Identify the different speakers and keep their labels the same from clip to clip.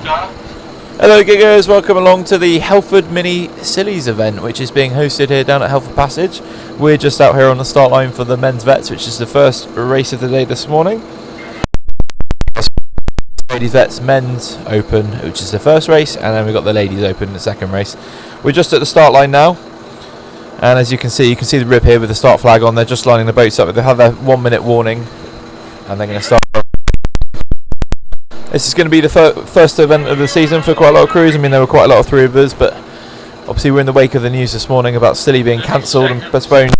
Speaker 1: Hello giggers, welcome along to the Helford Mini Scillies event, which is being hosted here down at Helford Passage. We're just out here on the start line for the men's vets, which is the first race of the day this morning. Ladies vets men's open, which is the first race, and then we've got the ladies open in the second race. We're just at the start line now, and as you can see the rib here with the start flag on. They're just lining the boats up. They have their 1 minute warning, and they're going to start. This is going to be the first event of the season for quite a lot of crews. I mean, there were quite a lot of three rivers, but obviously we're in the wake of the news this morning about Scilly being cancelled and postponed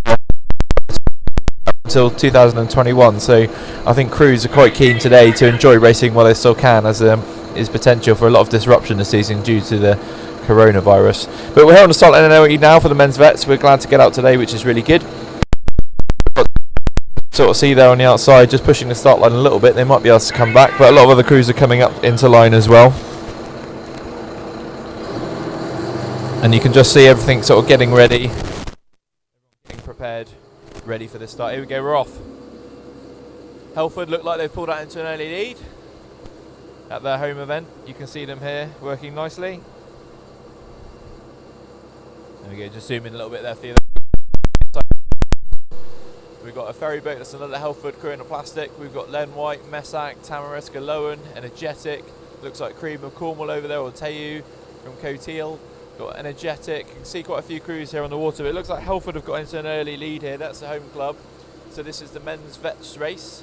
Speaker 1: until 2021. So I think crews are quite keen today to enjoy racing while they still can, as there is potential for a lot of disruption this season due to the coronavirus. But we're here on the start line now for the men's vets. We're glad to get out today, which is really good. Sort of see there on the outside, just pushing the start line a little bit. They might be able to come back, but a lot of other crews are coming up into line as well. And you can just see everything sort of getting ready, getting prepared, ready for this start. Here we go, we're off. Helford look like they've pulled out into an early lead at their home event. You can see them here working nicely. There we go, just zoom in a little bit there for you. We've got a ferry boat, that's another Helford crew in a plastic. We've got Len White, Messac, Tamarisk, Lowen, Energetic. Looks like Cream of Cornwall over there, or Teyu from Coteal. Got Energetic. You can see quite a few crews here on the water. But it looks like Helford have got into an early lead here. That's the home club. So this is the men's vets race,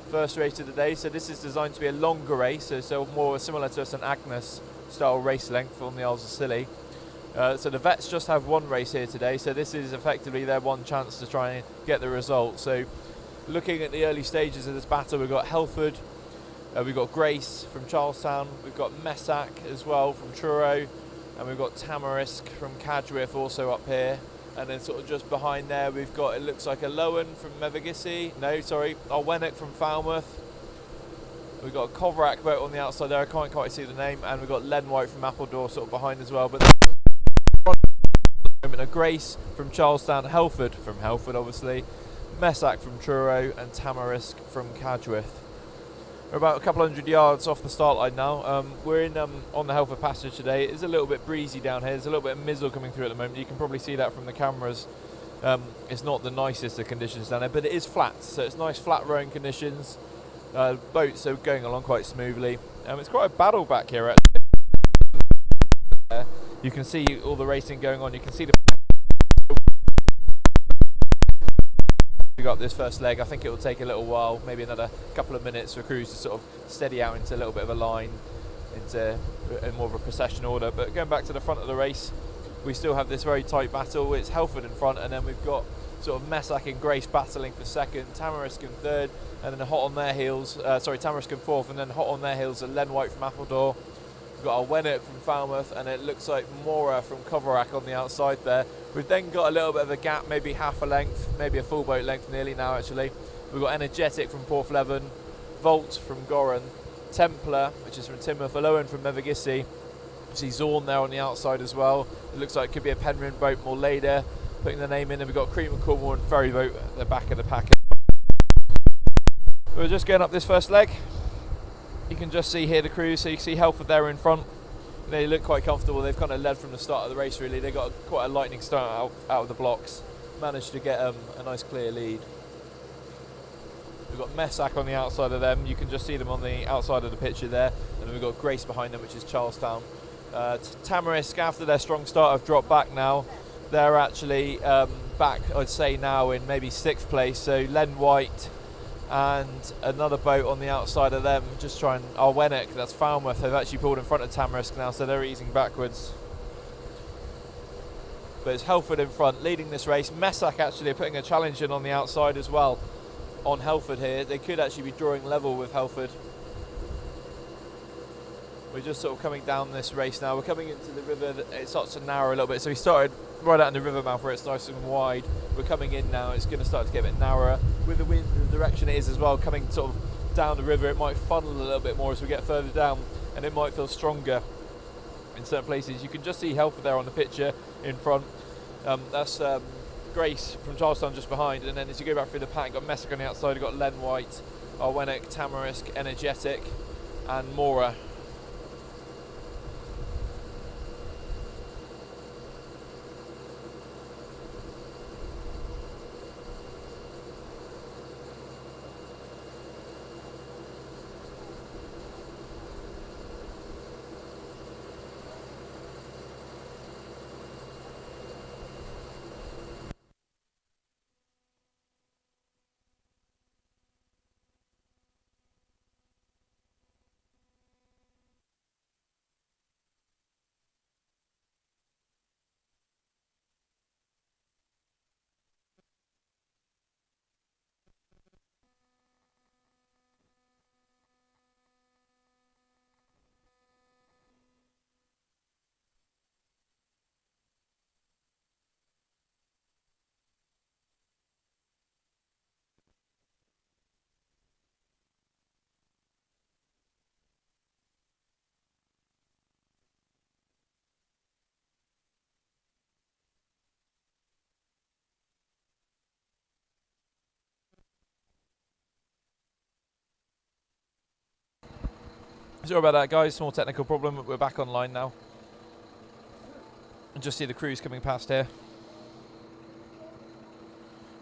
Speaker 1: first race of the day. So this is designed to be a longer race, so more similar to a St Agnes style race length on the Isles of Scilly. So the vets just have one race here today, so this is effectively their one chance to try and get the result. So looking at the early stages of this battle, we've got Helford, we've got Grace from Charlestown, we've got Messac as well from Truro, and we've got Tamarisk from Cadgwith also up here. And then sort of just behind there we've got, it looks like a Lowen from Arwennock from Falmouth. We've got a Coverack boat on the outside there, I can't quite see the name, and we've got Len White from Appledore sort of behind as well. But a Grace from Charlestown, Helford from Helford obviously, Messac from Truro, and Tamarisk from Cadgwith. We're about a couple hundred yards off the start line now. We're in on the Helford Passage today. It is a little bit breezy down here. There's a little bit of mizzle coming through at the moment. You can probably see that from the cameras. It's not the nicest of conditions down there, but it is flat, so it's nice flat rowing conditions. Boats are going along quite smoothly. It's quite a battle back here actually. You can see all the racing going on. You can see the. We got this first leg. I think it will take a little while, maybe another couple of minutes for crews to sort of steady out into a little bit of a line, into more of a procession order. But going back to the front of the race, we still have this very tight battle. It's Helford in front, and then we've got sort of Messac and Grace battling for second, Tamarisk in third, and then hot on their heels. Tamarisk in fourth, and then hot on their heels are Len White from Appledore. We've got Arwennock from Falmouth, and it looks like Mora from Coverack on the outside there. We've then got a little bit of a gap, maybe half a length, maybe a full boat length nearly now actually. We've got Energetic from Porthleven, Volt from Goran, Templar, which is from Timoth, Lowen from Mevagissey. See Zorn there on the outside as well. It looks like it could be a Penryn boat more later, putting the name in. And we've got Cream and Cornwall and Ferry boat at the back of the pack. We're just going up this first leg. You can just see here the crews, so you can see Helford there in front. They look quite comfortable. They've kind of led from the start of the race really. They got quite a lightning start out of the blocks. Managed to get a nice clear lead. We've got Messac on the outside of them. You can just see them on the outside of the picture there. And then we've got Grace behind them, which is Charlestown. Tamarisk, after their strong start, have dropped back now. They're actually back, I'd say now, in maybe 6th place. So Len White and another boat on the outside of them, just trying Arwennock, that's Falmouth. They've actually pulled in front of Tamarisk now, so they're easing backwards. But it's Helford in front, leading this race. Messac actually are putting a challenge in on the outside as well on Helford here. They could actually be drawing level with Helford. We're just sort of coming down this race now. We're coming into the river. It starts to narrow a little bit. So we started right out in the river mouth where it's nice and wide. We're coming in now. It's going to start to get a bit narrower. With the wind, the direction it is as well, coming sort of down the river, it might funnel a little bit more as we get further down, and it might feel stronger in certain places. You can just see Helford there on the picture in front. That's Grace from Charlestown just behind, and then as you go back through the pack, you've got Messac on the outside, you've got Len White, Arwennock, Tamarisk, Energetic, and Mora. Sorry about that, guys, small technical problem. We're back online now. And just see the crews coming past here.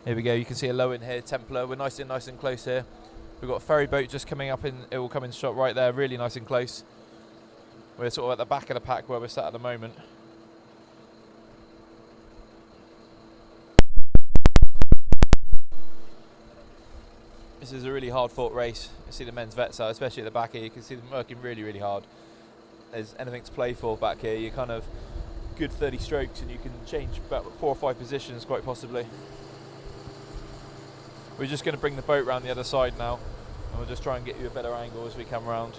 Speaker 1: Here we go, you can see a low in here, Templar. We're nice and close here. We've got a ferry boat just coming up in, it will come in shot right there, really nice and close. We're sort of at the back of the pack where we're sat at the moment. This is a really hard fought race. You see the men's vets out, especially at the back here. You can see them working really hard. There's anything to play for back here. You're kind of good 30 strokes and you can change about 4 or 5 positions quite possibly. We're just going to bring the boat around the other side now and we'll just try and get you a better angle as we come around.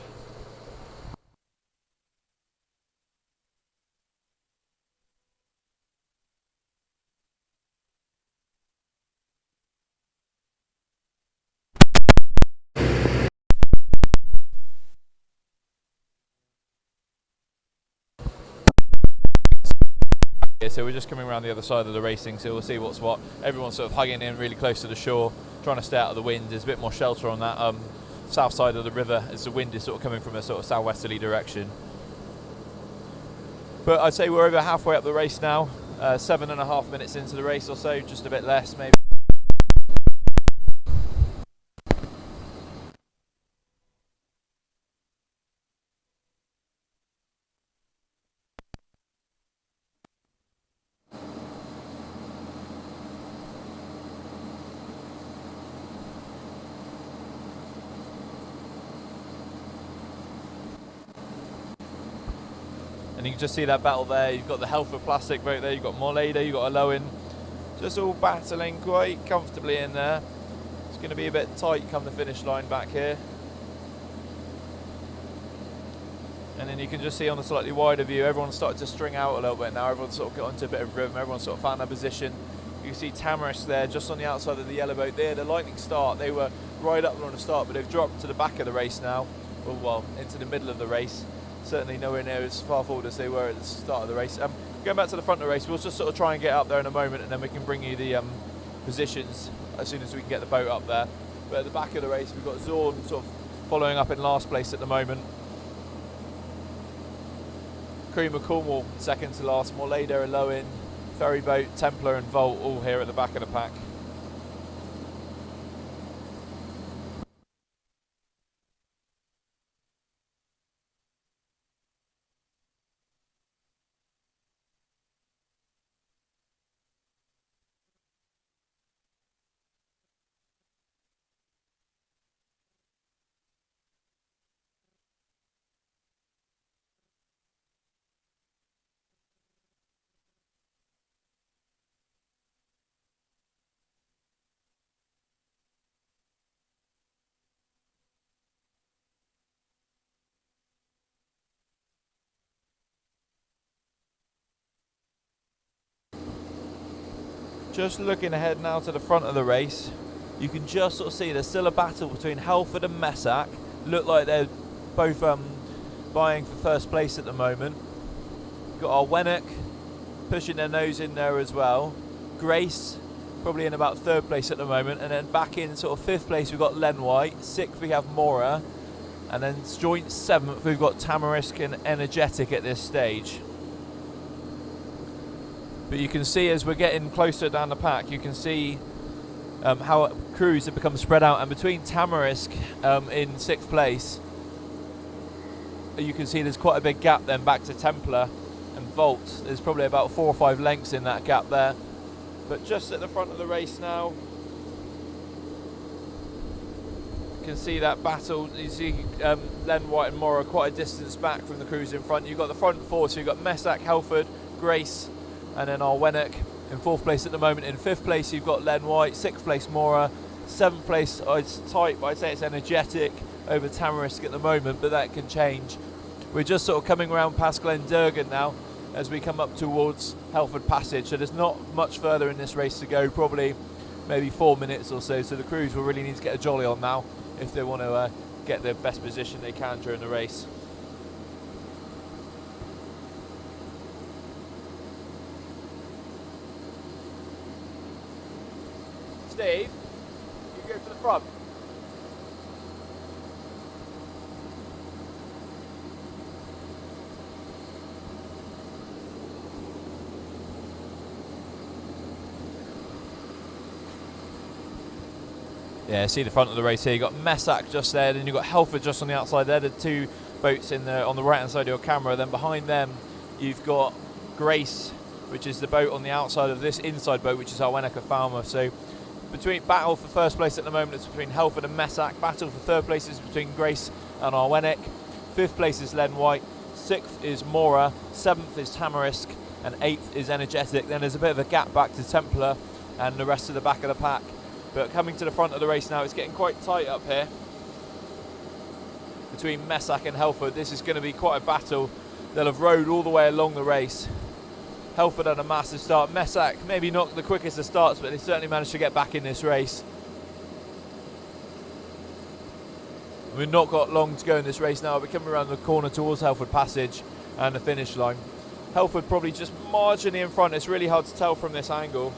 Speaker 1: So we're just coming around the other side of the racing, so we'll see what's what. Everyone's sort of hugging in really close to the shore, trying to stay out of the wind. There's a bit more shelter on that south side of the river as the wind is sort of coming from a sort of southwesterly direction. But I'd say we're over halfway up the race now, 7.5 minutes into the race or so, just a bit less maybe. And you can just see that battle there. You've got the Helford plastic boat there, you've got Morleda, you've got a Lowen, just all battling quite comfortably in there. It's going to be a bit tight come the finish line back here. And then you can just see on the slightly wider view, everyone's started to string out a little bit now. Everyone's sort of got into a bit of rhythm, everyone's sort of found their position. You can see Tamarisk there, just on the outside of the yellow boat. They had a lightning start. They were right up on the start, but they've dropped to the back of the race now, or well, into the middle of the race. Certainly nowhere near as far forward as they were at the start of the race. Going back to the front of the race, we'll just sort of try and get up there in a moment and then we can bring you the positions as soon as we can get the boat up there. But at the back of the race, we've got Zorn sort of following up in last place at the moment. Cream of Cornwall second to last, Morleda and Lowen, Ferry Boat, Templar and Volt all here at the back of the pack. Just looking ahead now to the front of the race, you can just sort of see there's still a battle between Helford and Messac. Look like they're both vying for first place at the moment. Got our Wennock pushing their nose in there as well. Grace probably in about third place at the moment, and then back in sort of fifth place we've got Len White, sixth we have Mora, and then joint seventh we've got Tamarisk and Energetic at this stage. But you can see as we're getting closer down the pack, you can see how crews have become spread out, and between Tamarisk in sixth place, you can see there's quite a big gap then back to Templar and Volt. There's probably about 4 or 5 lengths in that gap there. But just at the front of the race now, you can see that battle. You see Len White and Mora quite a distance back from the crews in front. You've got the front four, so you've got Messac, Helford, Grace, and then our Wennock in fourth place at the moment. In fifth place you've got Len White, sixth place Mora, seventh place it's tight, but I'd say it's Energetic over Tamarisk at the moment, but that can change. We're just sort of coming around past Glendurgan now as we come up towards Helford Passage, so there's not much further in this race to go, probably maybe 4 minutes or so, so the crews will really need to get a jolly on now if they want to get the best position they can during the race. Steve, you go to the front. Yeah, see the front of the race here. You've got Messac just there, then you've got Helford just on the outside there. The two boats on the right hand side of your camera. Then behind them, you've got Grace, which is the boat on the outside of this inside boat, which is our Wennica Falmouth. So between battle for first place at the moment, it's between Helford and Messac. Battle for third place is between Grace and our Wennick. Fifth place is Len White. Sixth is Mora. Seventh is Tamarisk. And eighth is Energetic. Then there's a bit of a gap back to Templar and the rest of the back of the pack. But coming to the front of the race now, it's getting quite tight up here between Messac and Helford. This is going to be quite a battle. They'll have rowed all the way along the race. Helford had a massive start. Messac, maybe not the quickest of starts, but they certainly managed to get back in this race. We've not got long to go in this race now. We're coming around the corner towards Helford Passage and the finish line. Helford probably just marginally in front. It's really hard to tell from this angle.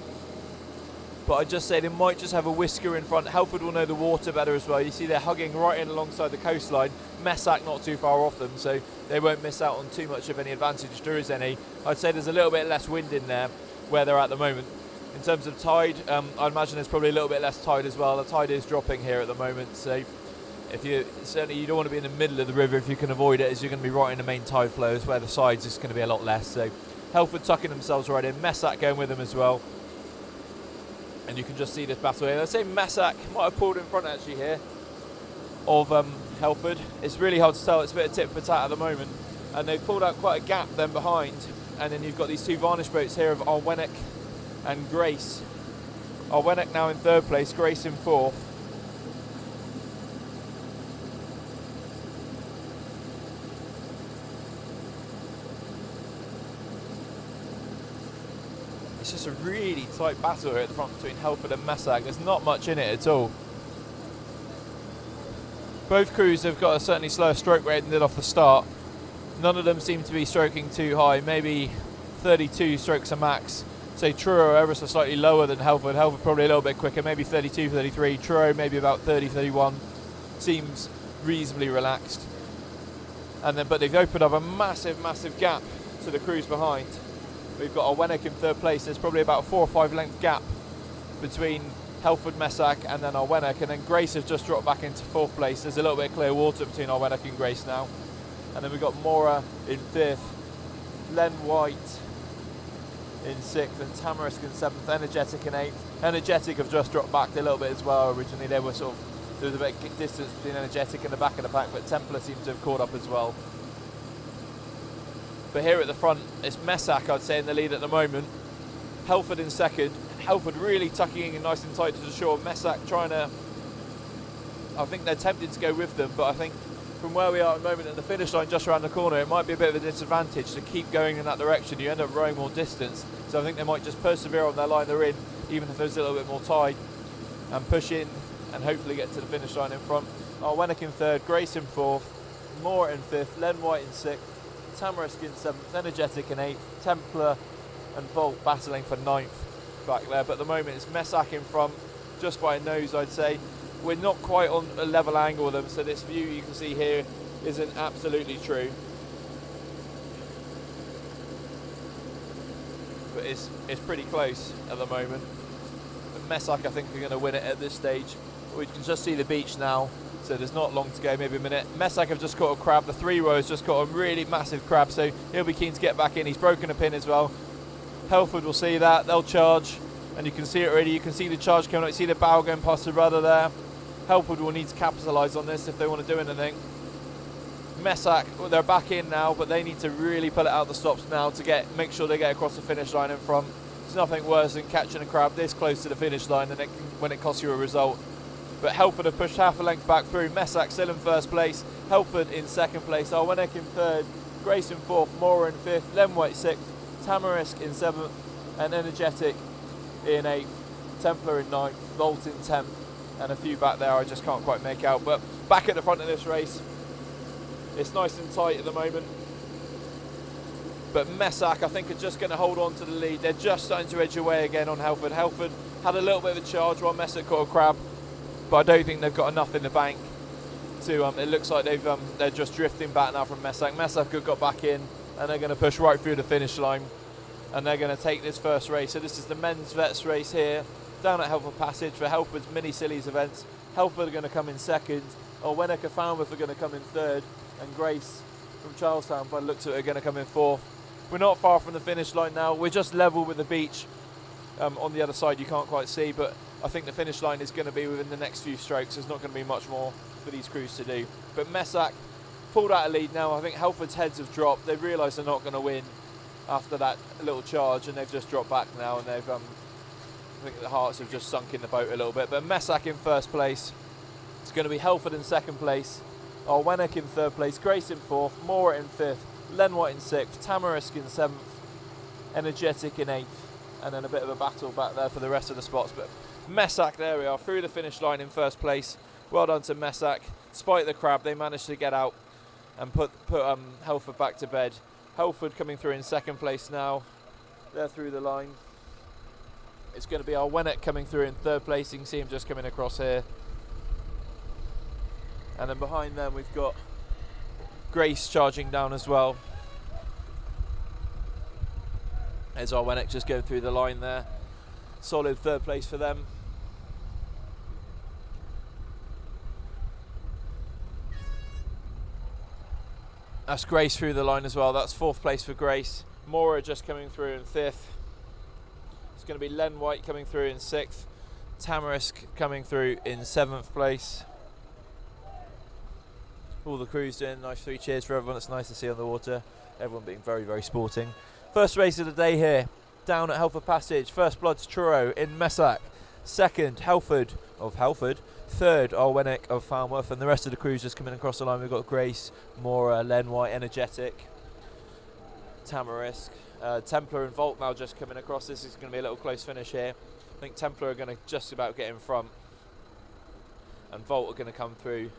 Speaker 1: But I'd just say they might just have a whisker in front. Helford will know the water better as well. You see they're hugging right in alongside the coastline. Messac not too far off them, so they won't miss out on too much of any advantage if there is any. I'd say there's a little bit less wind in there where they're at the moment. In terms of tide, I'd imagine there's probably a little bit less tide as well. The tide is dropping here at the moment, so if you certainly you don't want to be in the middle of the river if you can avoid it, as you're going to be right in the main tide flows where the sides is going to be a lot less. So Helford tucking themselves right in. Messac going with them as well. And you can just see this battle here. I'd say Messac might have pulled in front actually here of Helford. It's really hard to tell. It's a bit of tit for tat at the moment. And they've pulled out quite a gap then behind. And then you've got these two varnish boats here of our Wennick and Grace. Our Wennick now in third place, Grace in fourth. It's just a really tight battle here at the front between Helford and Messac. There's not much in it at all. Both crews have got a certainly slower stroke rate than did off the start. None of them seem to be stroking too high, maybe 32 strokes a max. Say Truro ever so slightly lower than Helford. Helford probably a little bit quicker, maybe 32, 33. Truro maybe about 30, 31. Seems reasonably relaxed. And then, but they've opened up a massive, massive gap to the crews behind. We've got our Wennick in third place. There's probably about a 4 or 5 length gap between Helford, Messac and then our Wennick. And then Grace has just dropped back into fourth place. There's a little bit of clear water between our Wennick and Grace now. And then we've got Mora in fifth, Len White in sixth, and Tamarisk in seventh, Energetic in eighth. Energetic have just dropped back a little bit as well. Originally they were there was a bit of distance between Energetic and the back of the pack, but Templar seems to have caught up as well. But here at the front, it's Messac, I'd say, in the lead at the moment. Helford in second. Helford really tucking in nice and tight to the shore. Messac trying to... I think they're tempted to go with them, but I think from where we are at the moment at the finish line just around the corner, it might be a bit of a disadvantage to keep going in that direction. You end up rowing more distance. So I think they might just persevere on their line they're in, even if there's a little bit more tide, and push in and hopefully get to the finish line in front. Our Wennick in third, Grace in fourth, Moore in fifth, Len White in sixth, Tamarisk in seventh, Energetic in eighth, Templar and Volt battling for ninth back there. But at the moment it's Messac in front, just by a nose I'd say. We're not quite on a level angle with them, so this view you can see here isn't absolutely true. But it's pretty close at the moment. But Messac I think are going to win it at this stage. We can just see the beach now. So there's not long to go, maybe a minute. Messac have just caught a crab. The three rowers just caught a really massive crab, so he'll be keen to get back in. He's broken a pin as well. Helford will see that. They'll charge, and you can see it already. You can see the charge coming out. You see the bow going past the rudder there. Helford will need to capitalise on this if they want to do anything. Messac, well, they're back in now, but they need to really pull it out the stops now to make sure they get across the finish line in front. There's nothing worse than catching a crab this close to the finish line and when it costs you a result. But Helford have pushed half a length back through. Messac still in first place. Helford in second place. Our Wennick in third. Grace in fourth. Mora in fifth. Len White sixth. Tamarisk in seventh. And Energetic in eighth. Templar in ninth. Volt in 10th. And a few back there I just can't quite make out. But back at the front of this race, it's nice and tight at the moment. But Messac I think are just going to hold on to the lead. They're just starting to edge away again on Helford. Helford had a little bit of a charge while Messac caught a crab, but I don't think they've got enough in the bank to. It looks like they're just drifting back now from Messac. Messac have got back in, and they're going to push right through the finish line, and they're going to take this first race. So this is the men's vets race here down at Helford Passage for Helford's Mini Scillies events. Helford are going to come in second. Wenwick of Falmouth are going to come in third. And Grace from Charlestown, by the looks of it, are going to come in fourth. We're not far from the finish line now. We're just level with the beach. On the other side you can't quite see, but I think the finish line is going to be within the next few strokes. There's not going to be much more for these crews to do. But Messac pulled out a lead now. I think Helford's heads have dropped. They've realised they're not going to win after that little charge, and they've just dropped back now, and they've I think the hearts have just sunk in the boat a little bit. But Messac in first place. It's going to be Helford in second place. Wenwick in third place. Grace in fourth. Moore in fifth. Len White in sixth. Tamarisk in seventh. Energetic in eighth. And then a bit of a battle back there for the rest of the spots. But Messac, there we are, through the finish line in first place. Well done to Messac. Despite the crab, they managed to get out and put Helford back to bed. Helford coming through in second place now. They're through the line. It's going to be our Wenwick coming through in third place. You can see him just coming across here. And then behind them we've got Grace charging down as well. There's our Wenwick just going through the line there. Solid third place for them. That's Grace through the line as well. That's fourth place for Grace. Mora just coming through in fifth. It's going to be Len White coming through in sixth. Tamarisk coming through in seventh place. All the crews doing nice 3 cheers for everyone. It's nice to see on the water. Everyone being very, very sporting. First race of the day here, down at Helford Passage. First Blood's Truro in Messac. Second, Helford of Helford. Third, Wenwick of Falmouth. And the rest of the crews just coming across the line. We've got Grace, Mora, Len White, Energetic, Tamarisk, Templar and Volt now just coming across. This is going to be a little close finish here. I think Templar are going to just about get in front. And Volt are going to come through.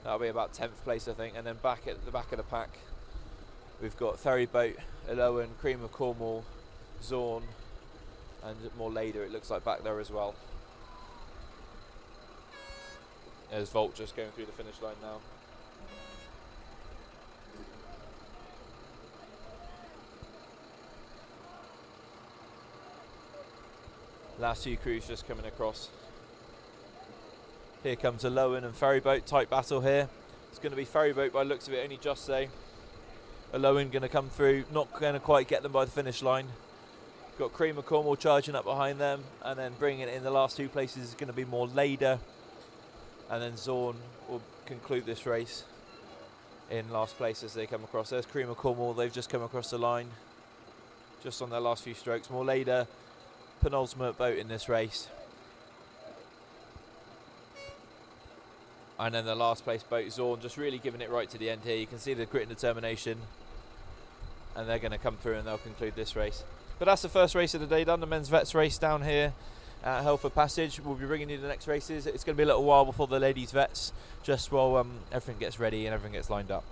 Speaker 1: That'll be about 10th place, I think. And then back at the back of the pack, we've got Ferryboat, Elowan, Cream of Cornwall, Zorn, and more later it looks like back there as well. There's Volt just going through the finish line now. Last few crews just coming across. Here comes Elowan and Ferryboat, tight battle here. It's going to be Ferryboat by the looks of it, only just so. Elowan going to come through, not going to quite get them by the finish line. Got Cream of Cornwall charging up behind them, and then bringing it in the last 2 places is going to be more Lader. And then Zorn will conclude this race in last place as they come across. There's Cream of Cornwall, they've just come across the line, just on their last few strokes. More Lader, penultimate boat in this race. And then the last place boat, Zorn, just really giving it right to the end here. You can see the grit and determination. And they're going to come through and they'll conclude this race. But that's the first race of the day done, the men's vets race down here at Helford Passage. We'll be bringing you the next races. It's going to be a little while before the ladies vets, just while everything gets ready and everything gets lined up.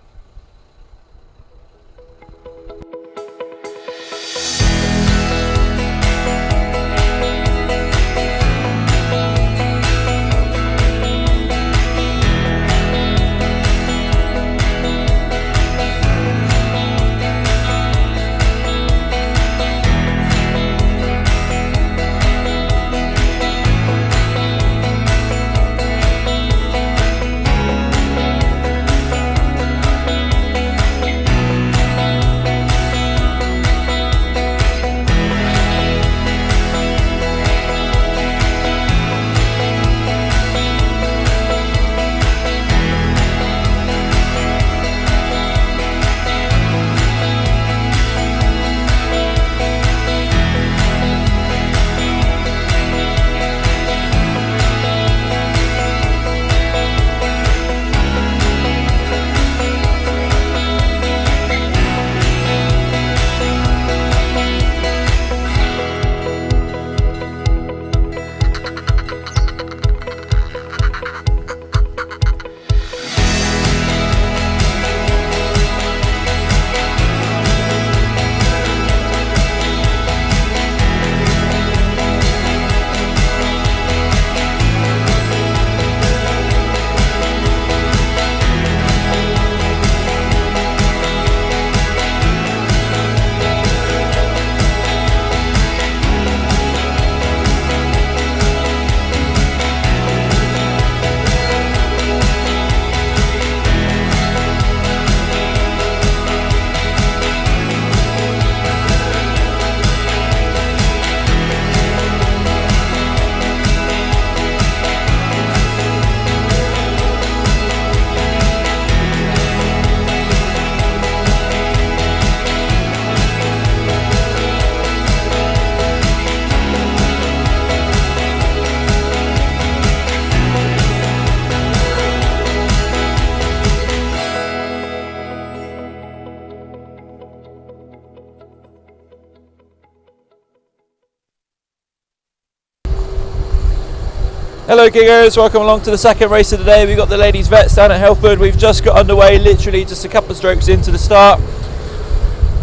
Speaker 1: Hello giggers, welcome along to the second race of the day. We've got the ladies vets down at Helford. We've just got underway, literally just a couple of strokes into the start.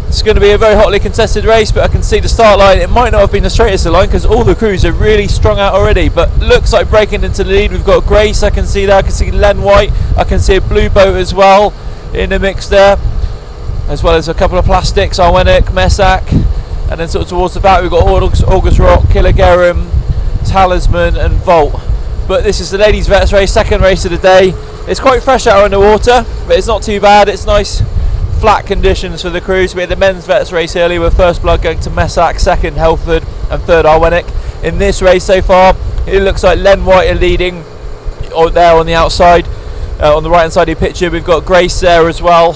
Speaker 1: It's going to be a very hotly contested race, but I can see the start line. It might not have been the straightest of line because all the crews are really strung out already, but looks like breaking into the lead. We've got Grace, I can see there, I can see Len White, I can see a blue boat as well in the mix there, as well as a couple of plastics, Arwenick, Messac, and then sort of towards the back we've got August Rock, Kilagarum, Talisman and Volt. But this is the ladies vets race, second race of the day. It's quite fresh out on the water, but it's not too bad. It's nice flat conditions for the crews. We had the men's vets race earlier with First Blood going to Messac, second Helford and third Arwenick. In this race so far, it looks like Len White are leading there on the outside. On the right hand side of the picture we've got Grace there as well,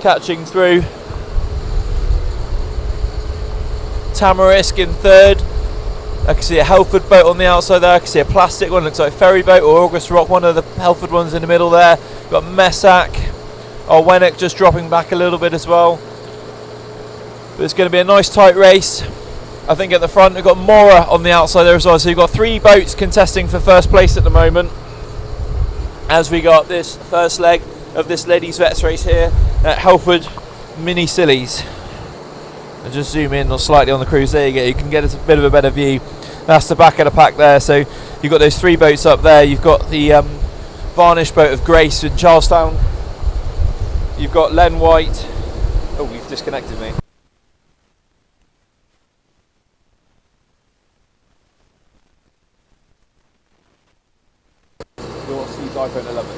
Speaker 1: catching through. Tamarisk in third. I can see a Helford boat on the outside there. I can see a plastic one, looks like a ferry boat, or August Rock, one of the Helford ones in the middle there. Got Messac, Arwenick just dropping back a little bit as well. But it's going to be a nice tight race. I think at the front we've got Mora on the outside there as well. So you've got three boats contesting for first place at the moment, as we got this first leg of this ladies vets race here at Helford Mini Scillies. And just zoom in or slightly on the cruise, there you go, you can get a bit of a better view. That's the back of the pack there. So you've got those three boats up there. You've got the varnish boat of Grace in Charlestown. You've got Len White. Oh, you've disconnected me. Your iPhone 11.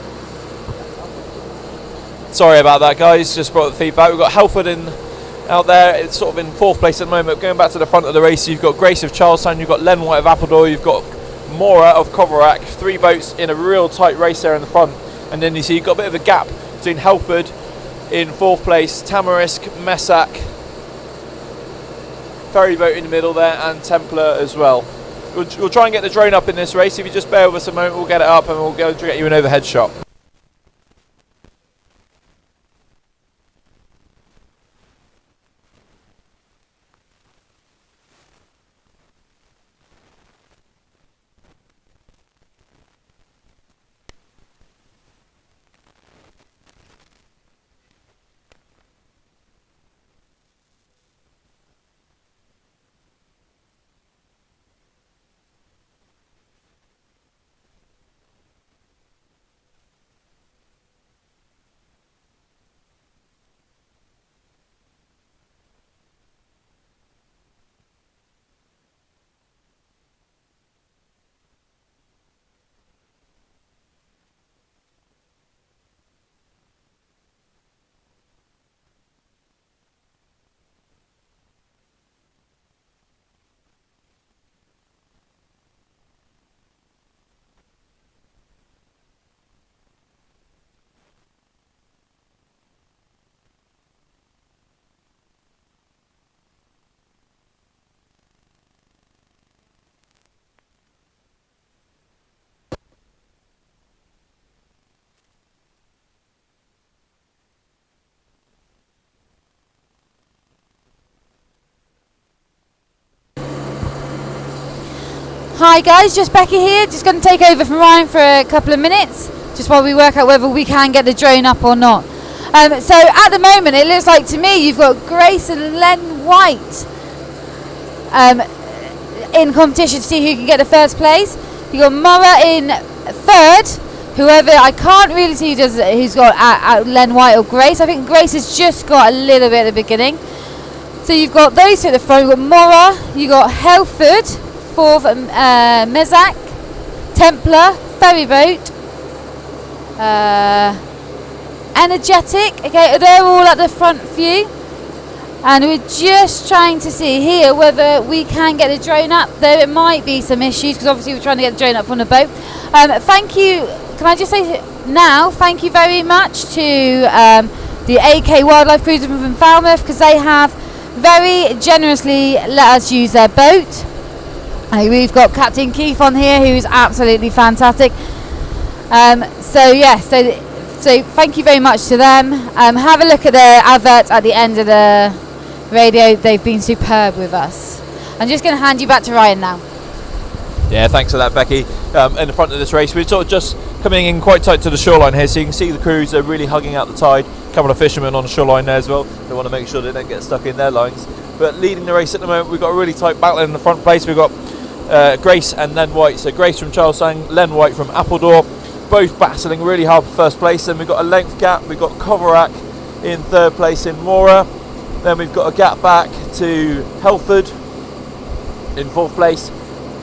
Speaker 1: Sorry about that, guys. Just brought the feedback. We've got Helford in out there. It's sort of in fourth place at the moment. Going back to the front of the race, you've got Grace of Charlestown, you've got Len White of Appledore, you've got Mora of Coverack. Three boats in a real tight race there in the front. And then you see you've got a bit of a gap between Helford in fourth place, Tamarisk, Messac, ferry boat in the middle there, and Templar as well. We'll try and get the drone up in this race. If you just bear with us a moment, we'll get it up and we'll go to get you an overhead shot.
Speaker 2: Hi guys, just Becky here, just going to take over from Ryan for a couple of minutes, just while we work out whether we can get the drone up or not. So at the moment it looks like to me you've got Grace and Len White in competition to see who can get the first place. You've got Mora in third, whoever, I can't really see who's got Len White or Grace. I think Grace has just got a little bit at the beginning. So you've got those two at the front. You've got Mora, you've got Helford, fourth Messac, Templar, ferryboat, Energetic. Okay, they're all at the front view, and we're just trying to see here whether we can get the drone up. There might be some issues because obviously we're trying to get the drone up from the boat. Thank you. Can I just say now, thank you very much to the AK Wildlife Cruiser from Falmouth, because they have very generously let us use their boat. We've got Captain Keith on here, who's absolutely fantastic. So thank you very much to them. Have a look at their advert at the end of the radio. They've been superb with us. I'm just going to hand you back to Ryan now.
Speaker 1: Yeah, thanks for that, Becky. In the front of this race, we're sort of just coming in quite tight to the shoreline here, so you can see the crews are really hugging out the tide. A couple of fishermen on the shoreline there as well. They want to make sure they don't get stuck in their lines. But leading the race at the moment, we've got a really tight battle in the front place. We've got Grace and Len White. So Grace from Charlestown, Len White from Appledore, both battling really hard for first place. Then we've got a length gap. We've got Coverack in third place in Mora. Then we've got a gap back to Helford in fourth place.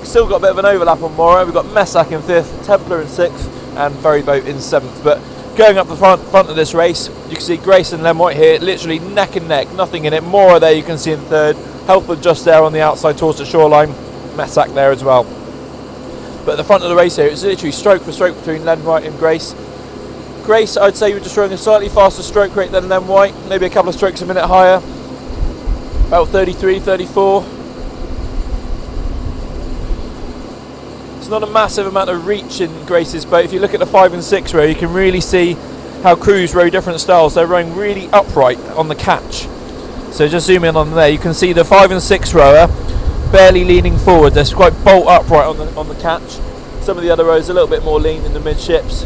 Speaker 1: Still got a bit of an overlap on Mora. We've got Messac in fifth, Templar in sixth, and Ferryboat in seventh. But going up the front of this race, you can see Grace and Len White here, literally neck and neck, nothing in it. Mora there you can see in third, Helford just there on the outside towards the shoreline, Messac there as well. But at the front of the race here, it's literally stroke for stroke between Len White and Grace. Grace, I'd say, you're just running a slightly faster stroke rate than Len White, maybe a couple of strokes a minute higher, about 33, 34. It's not a massive amount of reach in Grace's boat. If you look at the 5 and 6 row, you can really see how crews row different styles. They're rowing really upright on the catch. So just zoom in on there, you can see the 5 and 6 rower barely leaning forward. They're quite bolt upright on the catch. Some of the other rows a little bit more lean in the midships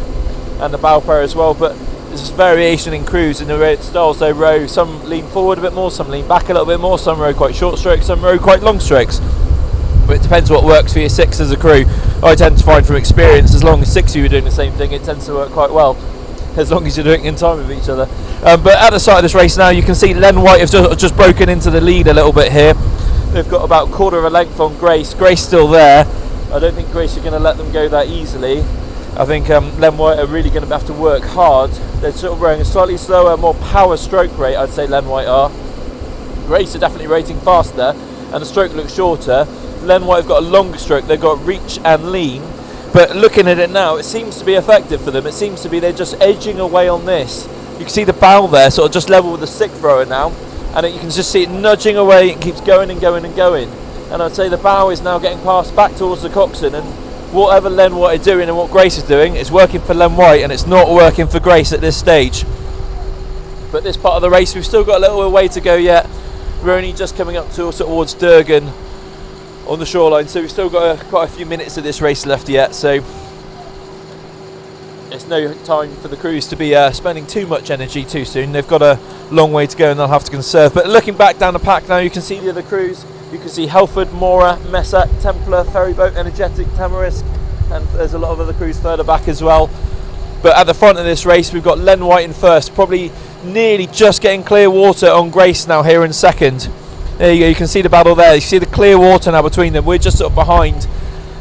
Speaker 1: and the bow pair as well. But there's variation in crews in the styles they row. Some lean forward a bit more, some lean back a little bit more, some row quite short strokes, some row quite long strokes. But it depends what works for your 6 as a crew. I tend to find from experience, as long as 6 of you are doing the same thing, it tends to work quite well, as long as you're doing it in time with each other. But at the start of this race now, you can see Len White have just broken into the lead a little bit here. They've got about a quarter of a length on Grace. Grace still there. I don't think Grace are going to let them go that easily. I think Len White are really going to have to work hard. They're sort of running a slightly slower, more power stroke rate, I'd say Len White are. Grace are definitely rating faster, and the stroke looks shorter. Len White have got a longer stroke, they've got reach and lean, but looking at it now, it seems to be effective for them. It seems to be they're just edging away on this. You can see the bow there, sort of just level with the 6th rower now, and you can just see it nudging away. It keeps going and going and going, and I'd say the bow is now getting passed back towards the coxswain, and whatever Len White are doing and what Grace is doing, it's working for Len White, and it's not working for Grace at this stage. But this part of the race, we've still got a little way to go yet. We're only just coming up towards Durgan on the shoreline, so we've still got quite a few minutes of this race left yet, so it's no time for the crews to be spending too much energy too soon. They've got a long way to go and they'll have to conserve. But looking back down the pack now, you can see the other crews. You can see Helford, Mora, Messac, Templar, Ferryboat, Energetic, Tamarisk, and there's a lot of other crews further back as well. But at the front of this race, we've got Len White in first, probably nearly just getting clear water on Grace now here in second. There you go, you can see the battle there. You see the clear water now between them. We're just sort of behind.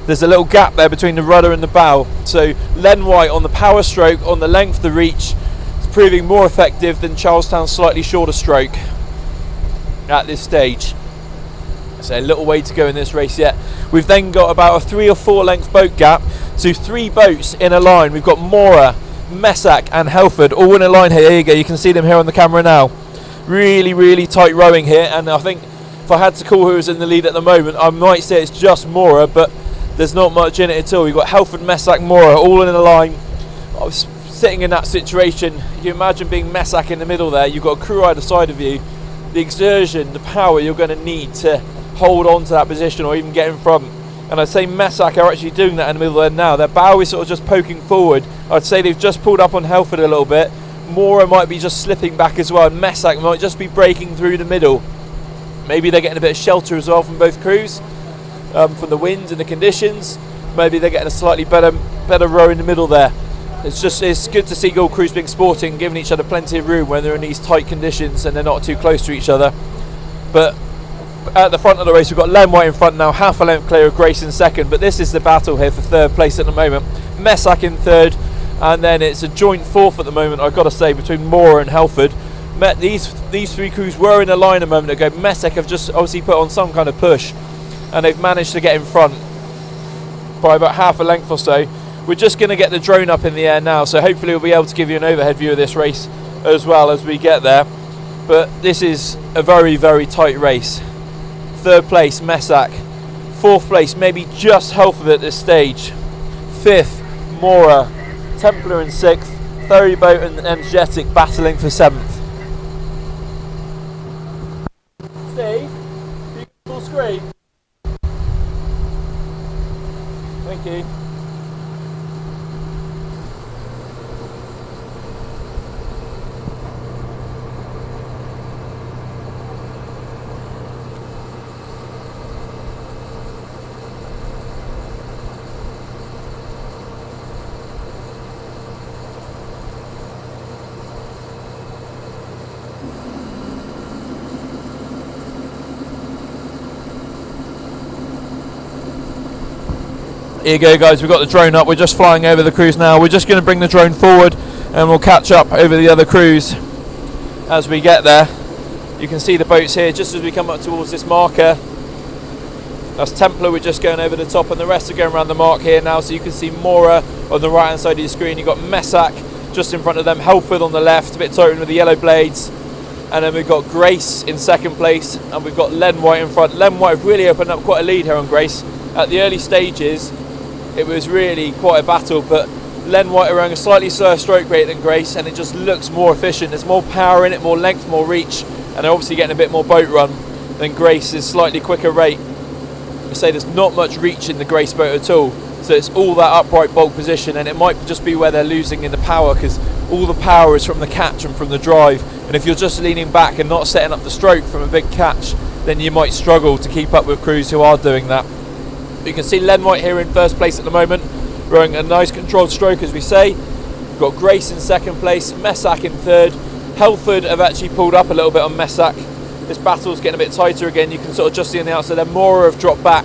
Speaker 1: There's a little gap there between the rudder and the bow. So Len White on the power stroke, on the length, the reach, is proving more effective than Charlestown's slightly shorter stroke at this stage. So a little way to go in this race yet. We've then got about a 3 or 4 length boat gap. So 3 boats in a line. We've got Mora, Messac and Helford all in a line here. There you go, you can see them here on the camera now. Really, really tight rowing here, and I think if I had to call who's in the lead at the moment, I might say it's just Mora, but there's not much in it at all. We've got Helford, Messac, Mora all in a line. I was sitting in that situation. You can imagine being Messac in the middle there. You've got a crew either side of you. The exertion, the power you're going to need to hold on to that position or even get in front. And I'd say Messac are actually doing that in the middle there now. Their bow is sort of just poking forward. I'd say they've just pulled up on Helford a little bit. Mora might be just slipping back as well, and Messac might just be breaking through the middle. Maybe they're getting a bit of shelter as well from both crews, from the winds and the conditions. Maybe they're getting a slightly better row in the middle there. It's good to see all crews being sporting, giving each other plenty of room when they're in these tight conditions and they're not too close to each other. But at the front of the race, we've got Len White in front now, half a length clear of Grace in second. But this is the battle here for third place at the moment. Messac in third. And then it's a joint 4th at the moment, I've got to say, between Mora and Helford. These 3 crews were in a line a moment ago. Messac have just obviously put on some kind of push, and they've managed to get in front by about half a length or so. We're just going to get the drone up in the air now, so hopefully we'll be able to give you an overhead view of this race as well as we get there. But this is a very, very tight race. 3rd place, Messac. 4th place, maybe just Helford at this stage. 5th, Mora. Templar in 6th, Ferryboat and Energetic battling for 7th. Steve, you full screen. Here you go, guys, we've got the drone up. We're just flying over the cruise now. We're just going to bring the drone forward and we'll catch up over the other cruise as we get there. You can see the boats here just as we come up towards this marker. That's Templar, we're just going over the top, and the rest are going around the mark here now. So you can see Mora on the right hand side of your screen. You've got Messac just in front of them, Helford on the left, a bit tighter with the yellow blades. And then we've got Grace in second place, and we've got Len White in front. Len White have really opened up quite a lead here on Grace. At the early stages, it was really quite a battle, but Len White are running a slightly slower stroke rate than Grace, and it just looks more efficient. There's more power in it, more length, more reach, and they're obviously getting a bit more boat run than Grace's slightly quicker rate. I say there's not much reach in the Grace boat at all, so it's all that upright bulk position, and it might just be where they're losing in the power, because all the power is from the catch and from the drive, and if you're just leaning back and not setting up the stroke from a big catch, then you might struggle to keep up with crews who are doing that. You can see Len White here in first place at the moment, rowing a nice controlled stroke, as we say. We've got Grace in second place, Messac in third. Helford have actually pulled up a little bit on Messac. This battle's getting a bit tighter again. You can sort of just see on the outside there. Mora have dropped back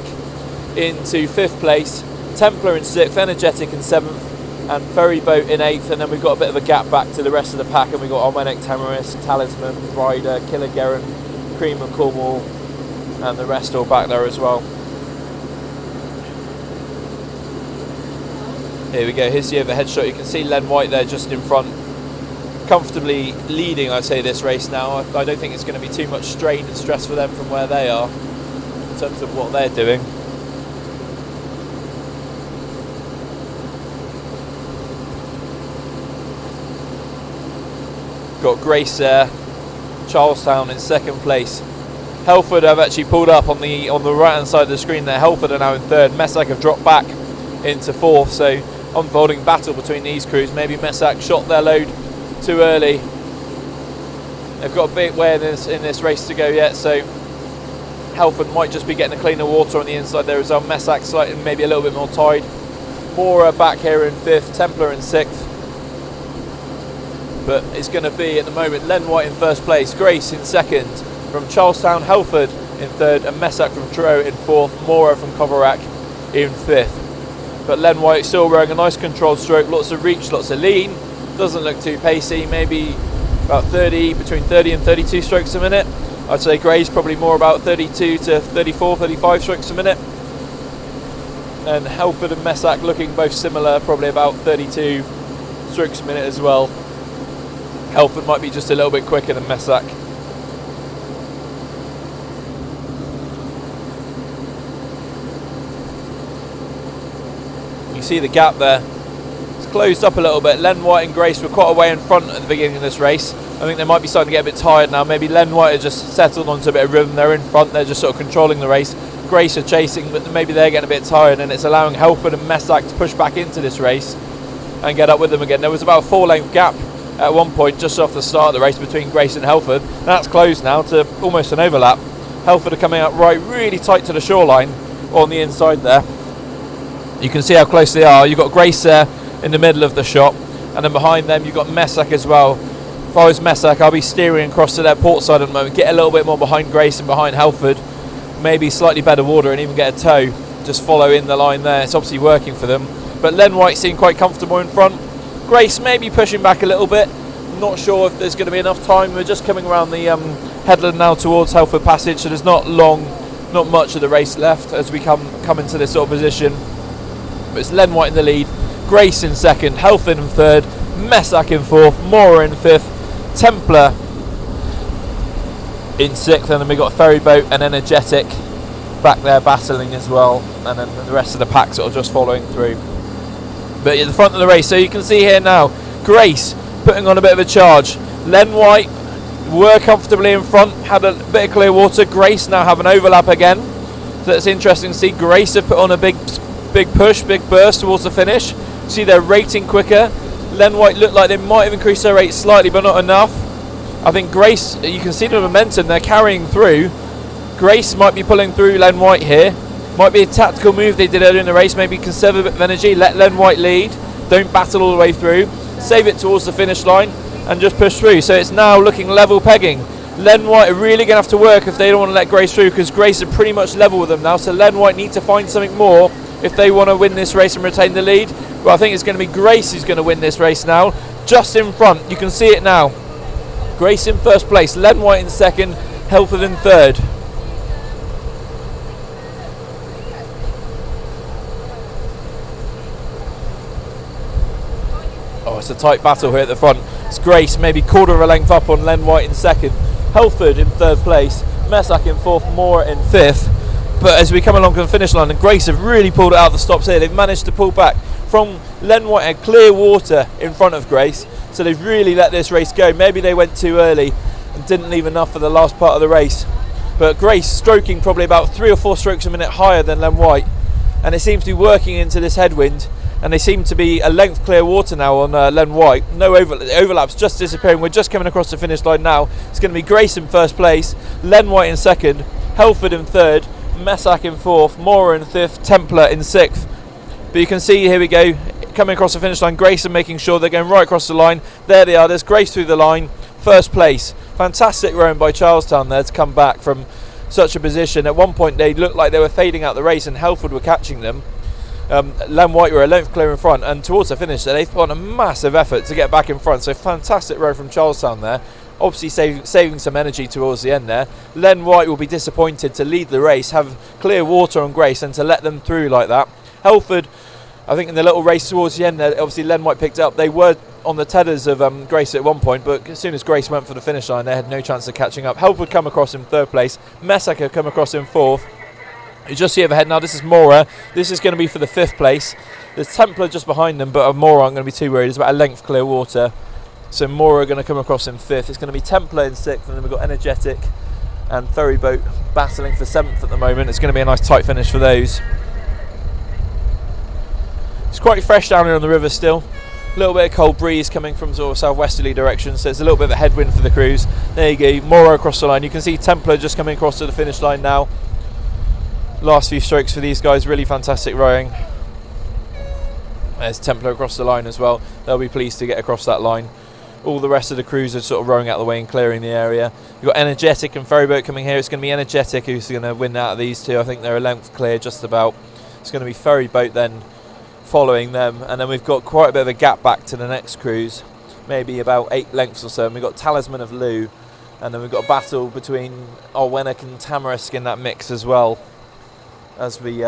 Speaker 1: into fifth place. Templar in sixth, Energetic in seventh, and Ferryboat in eighth. And then we've got a bit of a gap back to the rest of the pack, and we've got Almanac, Tamarisk, Talisman, Ryder, Killer Geron, Cream of Cornwall, and the rest all back there as well. Here we go, here's the overhead shot. You can see Len White there just in front, comfortably leading, I'd say, this race now. I don't think it's going to be too much strain and stress for them from where they are in terms of what they're doing. Got Grace there, Charlestown in second place. Helford have actually pulled up on the right hand side of the screen there. Helford are now in third. Messac have dropped back into fourth, so unfolding battle between these crews. Maybe Messac shot their load too early. They've got a bit way in this race to go yet, so Helford might just be getting a cleaner water on the inside there as well. Messac slightly, maybe a little bit more tide. Mora back here in fifth, Templar in sixth. But it's going to be at the moment Len White in first place, Grace in second, from Charlestown, Helford in third, and Messac from Truro in fourth, Mora from Coverack in fifth. But Len White still rowing a nice controlled stroke, lots of reach, lots of lean, doesn't look too pacey, maybe about between 30 and 32 strokes a minute. I'd say Grace probably more about 32 to 34, 35 strokes a minute. And Helford and Messac looking both similar, probably about 32 strokes a minute as well. Helford might be just a little bit quicker than Messac. You see the gap there. It's closed up a little bit. Len White and Grace were quite a way in front at the beginning of this race. I think they might be starting to get a bit tired now. Maybe Len White have just settled onto a bit of rhythm. They're in front, they're just sort of controlling the race. Grace are chasing, but maybe they're getting a bit tired, and it's allowing Helford and Messac to push back into this race and get up with them again. There was about a 4-length gap at one point just off the start of the race between Grace and Helford. That's closed now to almost an overlap. Helford are coming out right really tight to the shoreline on the inside there. You can see how close they are. You've got Grace there in the middle of the shot, and then behind them you've got Messac as well. If I was Messac, I'll be steering across to their port side at the moment, get a little bit more behind Grace and behind Helford, maybe slightly better water and even get a tow, just follow in the line there. It's obviously working for them, but Len White seemed quite comfortable in front. Grace maybe pushing back a little bit. Not sure if there's going to be enough time. We're just coming around the headland now towards Helford Passage, so there's not much of the race left as we come into this sort of position. But it's Len White in the lead, Grace in second, Helford in third, Messac in fourth, Mora in fifth, Templar in sixth, and then we've got Ferryboat and Energetic back there battling as well, and then the rest of the pack sort of just following through. But at the front of the race, so you can see here now, Grace putting on a bit of a charge. Len White were comfortably in front, had a bit of clear water. Grace now have an overlap again, so it's interesting to see. Grace have put on a big push, big burst towards the finish. See, they're rating quicker. Len White look like they might have increased their rate slightly, but not enough. I think Grace, you can see the momentum they're carrying through. Grace might be pulling through Len White here. Might be a tactical move they did earlier in the race, maybe conserve a bit of energy, let Len White lead, don't battle all the way through, save it towards the finish line and just push through. So it's now looking level pegging. Len White are really going to have to work if they don't want to let Grace through, because Grace are pretty much level with them now, so Len White need to find something more if they want to win this race and retain the lead. Well, I think it's going to be Grace who's going to win this race now. Just in front, you can see it now. Grace in first place, Len White in second, Helford in third. Oh, it's a tight battle here at the front. It's Grace maybe quarter of a length up on Len White in second, Helford in third place, Messack in fourth, Moore in fifth. But as we come along to the finish line, and Grace have really pulled it out of the stops here. They've managed to pull back from Len White and clear water in front of Grace. So they've really let this race go. Maybe they went too early and didn't leave enough for the last part of the race. But Grace stroking probably about 3 or 4 strokes a minute higher than Len White. And it seems to be working into this headwind. And they seem to be a length clear water now on Len White. No overlaps, just disappearing. We're just coming across the finish line now. It's going to be Grace in first place, Len White in second, Helford in third, Messack in fourth, Moore in fifth, Templar in sixth. But you can see, here we go, coming across the finish line, Grace are making sure they're going right across the line. There they are, there's Grace through the line, first place. Fantastic rowing by Charlestown there to come back from such a position. At one point they looked like they were fading out the race and Helford were catching them. Len White were a length clear in front, and towards the finish they put on a massive effort to get back in front. So fantastic row from Charlestown there. Obviously saving some energy towards the end there. Len White will be disappointed to lead the race, have clear water on Grace and to let them through like that. Helford, I think in the little race towards the end there, obviously Len White picked up. They were on the tethers of Grace at one point, but as soon as Grace went for the finish line, they had no chance of catching up. Helford come across in third place, Messack come across in fourth. You just see overhead now, this is Mora. This is going to be for the 5th place. There's Templar just behind them, but Mora aren't going to be too worried. It's about a length clear water. So Mora are going to come across in 5th. It's going to be Templar in 6th, and then we've got Energetic and Ferryboat battling for 7th at the moment. It's going to be a nice tight finish for those. It's quite fresh down here on the river still. A little bit of cold breeze coming from sort of southwesterly direction, so it's a little bit of a headwind for the crews. There you go, Mora across the line. You can see Templar just coming across to the finish line now. Last few strokes for these guys, really fantastic rowing. There's Templar across the line as well. They'll be pleased to get across that line. All the rest of the crews are sort of rowing out the way and clearing the area. You've got Energetic and Ferryboat coming here. It's going to be Energetic who's going to win out of these two. I think they're a length clear just about. It's going to be Ferryboat then following them. And then we've got quite a bit of a gap back to the next cruise. Maybe about 8 lengths or so. And we've got Talisman of Lou. And then we've got a battle between Olwennick and Tamarisk in that mix as well, as we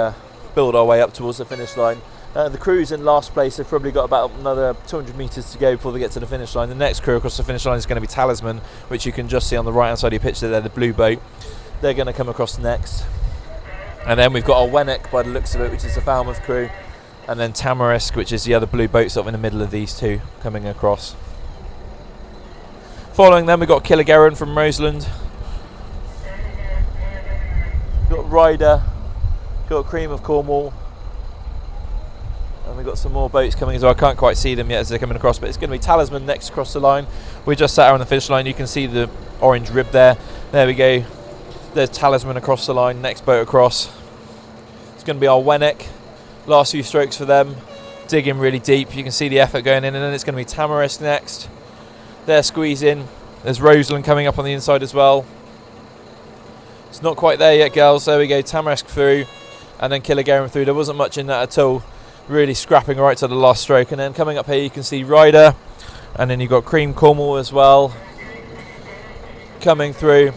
Speaker 1: build our way up towards the finish line. The crews in last place have probably got about another 200 metres to go before they get to the finish line. The next crew across the finish line is going to be Talisman, which you can just see on the right hand side of your picture there, the blue boat. They're going to come across next. And then we've got Olwennick by the looks of it, which is the Falmouth crew. And then Tamarisk, which is the other blue boat sort of in the middle of these two coming across. Following them we've got Killigerran from Roseland. We've got Ryder. Got Cream of Cornwall, and we've got some more boats coming as well. I can't quite see them yet as they're coming across, but it's going to be Talisman next across the line. We just sat here on the finish line. You can see the orange rib there. There we go. There's Talisman across the line, next boat across. It's going to be Olwennick. Last few strokes for them, digging really deep. You can see the effort going in, and then it's going to be Tamarisk next. They're squeezing. There's Roseland coming up on the inside as well. It's not quite there yet, girls. There we go, Tamarisk through. And then Killigerran through. There wasn't much in that at all. Really scrapping right to the last stroke. And then coming up here you can see Ryder. And then you've got Cream Cornwall as well coming through.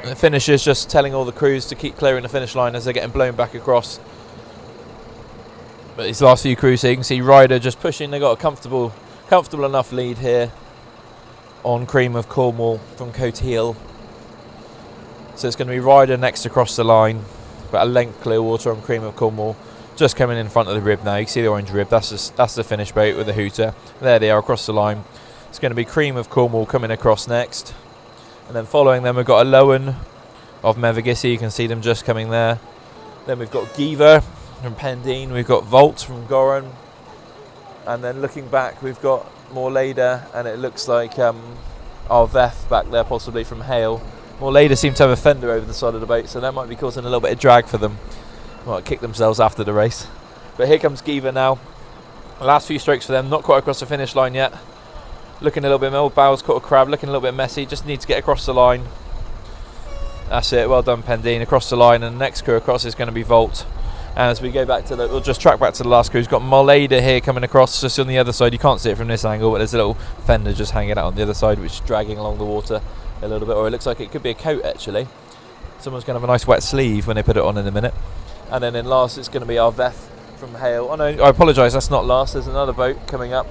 Speaker 1: And the finishers just telling all the crews to keep clearing the finish line as they're getting blown back across. But these last few crews here you can see Ryder just pushing. They've got a comfortable enough lead here on Cream of Cornwall from Coateal. So it's going to be Ryder next across the line. About a length clear water on Cream of Cornwall, just coming in front of the rib now. You can see the orange rib, that's the finish boat with the hooter. There they are across the line. It's going to be Cream of Cornwall coming across next, and then following them we've got a Lowen of Mevagissey. You can see them just coming there. Then we've got Giver from Pendine, we've got Volt from Goran, and then looking back we've got Morleda, and it looks like Arveth back there possibly from Hale. Morleda seem to have a fender over the side of the boat, so that might be causing a little bit of drag for them. Might kick themselves after the race. But here comes Giver now. Last few strokes for them, not quite across the finish line yet. Looking a little bit, old bows caught a crab, looking a little bit messy, just need to get across the line. That's it, well done Pendine, across the line, and the next crew across is going to be Volt. And as we go back to we'll just track back to the last crew. We've got Moleda here coming across just on the other side. You can't see it from this angle, but there's a little fender just hanging out on the other side, which is dragging along the water a little bit, or it looks like it could be a coat actually. Someone's going to have a nice wet sleeve when they put it on in a minute. And then in last, it's going to be our VEF from Hale. Oh no, I apologise, that's not last. There's another boat coming up.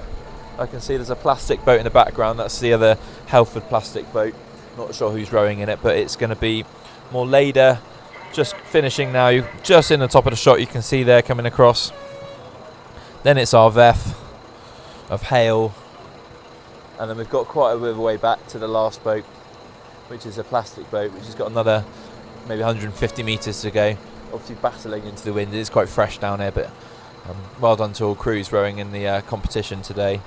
Speaker 1: I can see there's a plastic boat in the background. That's the other Helford plastic boat. Not sure who's rowing in it, but it's going to be Moleda just finishing now. Just in the top of the shot, you can see there coming across. Then it's our VEF of Hale. And then we've got quite a bit of a way back to the last boat, which is a plastic boat, which has got another maybe 150 metres to go. Obviously battling into the wind. It is quite fresh down here, but well done to all crews rowing in the competition today.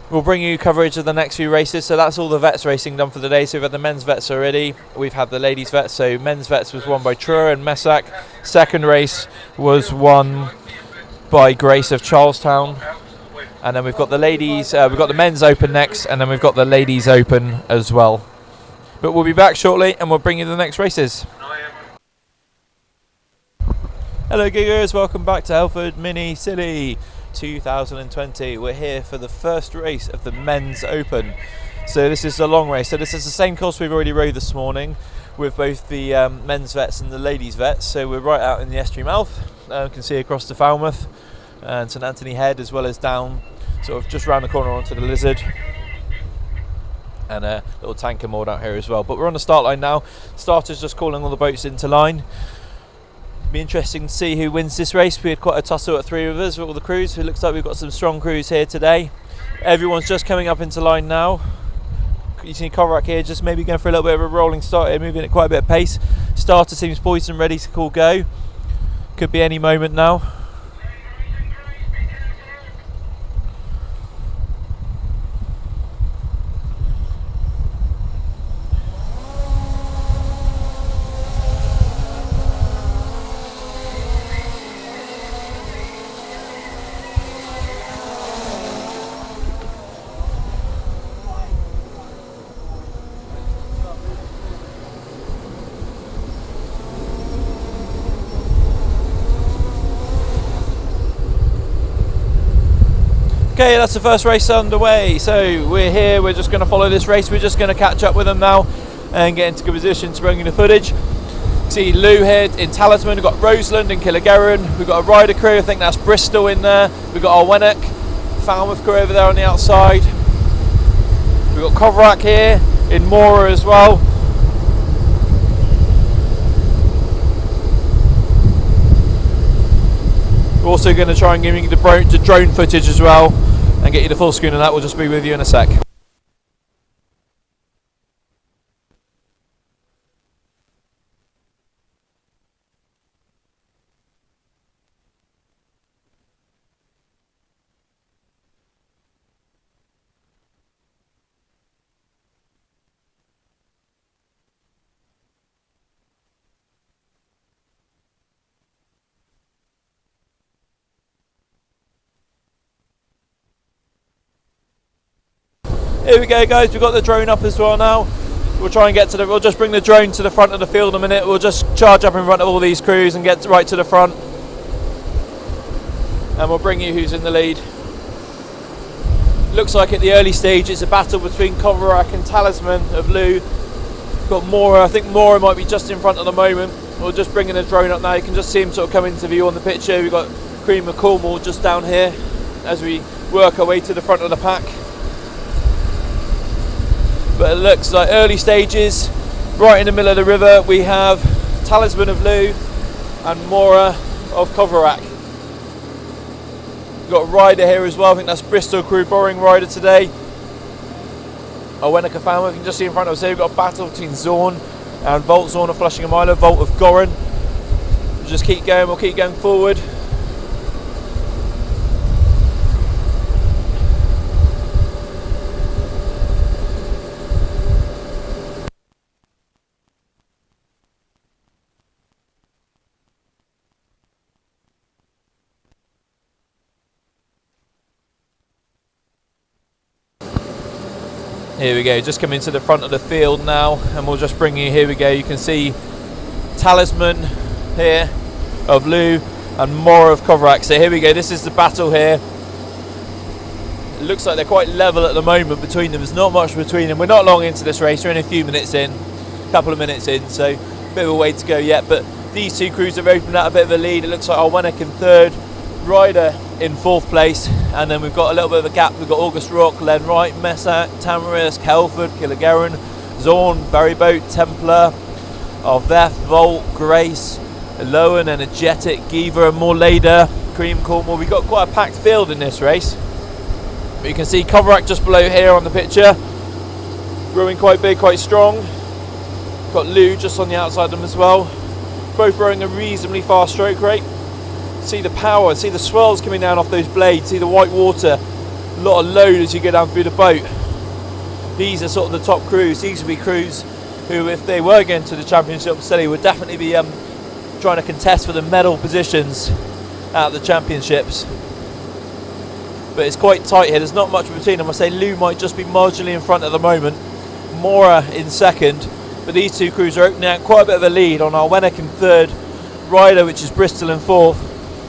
Speaker 1: We'll bring you coverage of the next few races. So that's all the vets racing done for the day. So we've had the men's vets already. We've had the ladies vets. So men's vets was won by Truro and Messac. Second race was won by Grace of Charlestown. And then we've got the ladies, we've got the men's open next, and then we've got the ladies open as well. But we'll be back shortly and we'll bring you the next races. Hello giggers, welcome back to Helford Mini Scillies 2020. We're here for the first race of the men's open. So this is a long race. So this is the same course we've already rowed this morning with both the men's vets and the ladies vets. So we're right out in the estuary mouth. You can see across to Falmouth and St Anthony Head, as well as down sort of just round the corner onto the Lizard, and a little tanker moored out here as well. But we're on the start line now. Starters just calling all the boats into line. Be interesting to see who wins this race. We had quite a tussle at three of us with all the crews. It looks like we've got some strong crews here today. Everyone's just coming up into line now. You see Coverack here just maybe going for a little bit of a rolling start here, moving at quite a bit of pace. Starter seems poised and ready to call go. Could be any moment now. Okay, that's the first race underway. So we're here, we're just going to follow this race. We're just going to catch up with them now and get into good position to bring you the footage. See Lou here in Talisman, we've got Roseland and Killegaren, we've got a rider crew, I think that's Bristol in there, we've got our Wennock, Falmouth crew over there on the outside. We've got Coverack here in Mora as well. We're also going to try and give you the drone footage as well and get you the full screen of that. We'll just be with you in a sec. Here we go guys, we've got the drone up as well now. We'll try and get to we'll just bring the drone to the front of the field in a minute. We'll just charge up in front of all these crews and get right to the front. And we'll bring you who's in the lead. Looks like at the early stage it's a battle between Coverack and Talisman of Lou. Got Mora, I think Mora might be just in front at the moment. We're just bringing the drone up now. You can just see him sort of come into view on the picture. We've got Cream of Cornwall just down here as we work our way to the front of the pack. But it looks like early stages, right in the middle of the river, we have Talisman of Lou and Mora of Coverack. We've got a rider here as well, I think that's Bristol crew borrowing rider today. Our Wennock of Falmouth, you can just see in front of us here, we've got a battle between Zorn and Volt. Zorn of Flushing and Milo, Volt of Goran. We'll just keep going, we'll keep going forward. Here we go, just coming to the front of the field now, and we'll just bring you, here we go, you can see Talisman here, of Lou and more of Kovrak. So here we go, this is the battle here. It looks like they're quite level at the moment between them. There's not much between them. We're not long into this race, we're only a few minutes in, a couple of minutes in, so a bit of a way to go yet. But these two crews have opened out a bit of a lead. It looks like Alwenick in third, Ryder in fourth place, and then we've got a little bit of a gap. We've got August Rock, Len Wright, Messac, Tamarisk, Helford, Killegaren, Zorn, Berryboat, Templar, Arveth, Volt, Grace, Lowen, Energetic, Giver, and more later, Cream, Cornwall. We've got quite a packed field in this race. But you can see Kovrak just below here on the picture, rowing quite big, quite strong. Got Lou just on the outside of them as well. Both rowing a reasonably fast stroke rate. See the power, see the swirls coming down off those blades, see the white water, a lot of load as you go down through the boat. These are sort of the top crews. These would be crews who, if they were going to the Championship Scilly, would definitely be trying to contest for the medal positions at the Championships. But it's quite tight here, there's not much between them. I say Lou might just be marginally in front at the moment, Mora in second, but these two crews are opening out quite a bit of a lead on Alwenick in third, Ryder, which is Bristol, in fourth,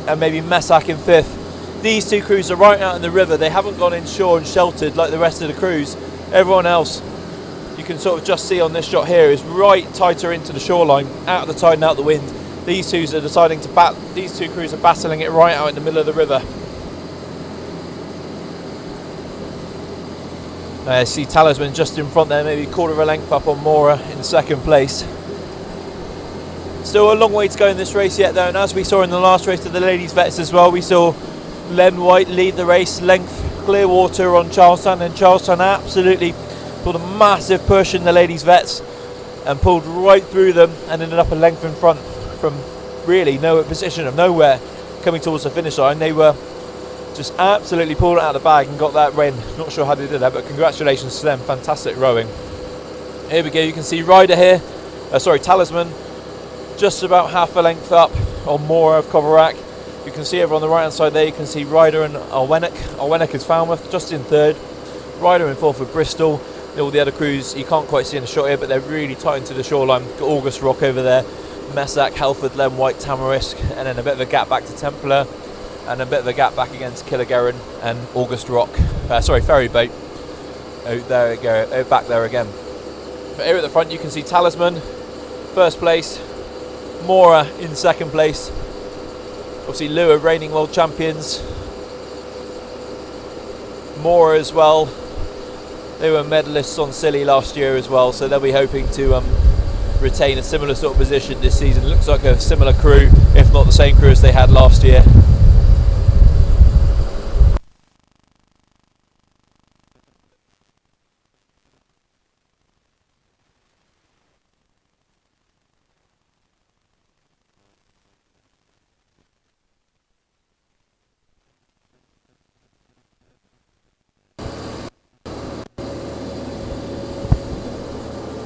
Speaker 1: and maybe Messac in fifth. These two crews are right out in the river. They haven't gone inshore and sheltered like the rest of the crews. Everyone else, you can sort of just see on this shot here, is right tighter into the shoreline, out of the tide and out the wind. These two are deciding to these two crews are battling it right out in the middle of the river. See Talisman just in front there, maybe a quarter of a length up on Mora in second place. Still a long way to go in this race yet though, and as we saw in the last race of the ladies vets as well, we saw Len White lead the race, length clear water on Charlestown, and Charlestown absolutely pulled a massive push in the ladies vets and pulled right through them and ended up a length in front from really no position of nowhere coming towards the finish line. They were just absolutely pulled it out of the bag and got that win. Not sure how they did that, but congratulations to them, fantastic rowing. Here we go, you can see Ryder here, Talisman, just about half a length up on Mora of Kovrak. You can see over on the right hand side there, you can see Ryder and Alwenick. Alwenick is Falmouth, just in third. Ryder in fourth with Bristol. All the other crews you can't quite see in the shot here, but they're really tight into the shoreline. Got August Rock over there, Messac, Helford, Len White, Tamarisk, and then a bit of a gap back to Templar, and a bit of a gap back against Killegaren and August Rock. Ferryboat. Oh, there we go, oh, back there again. But here at the front you can see Talisman, first place, Mora in second place. Obviously Lou are reigning world champions. Mora as well. They were medalists on Scilly last year as well, so they'll be hoping to retain a similar sort of position this season. Looks like a similar crew, if not the same crew as they had last year.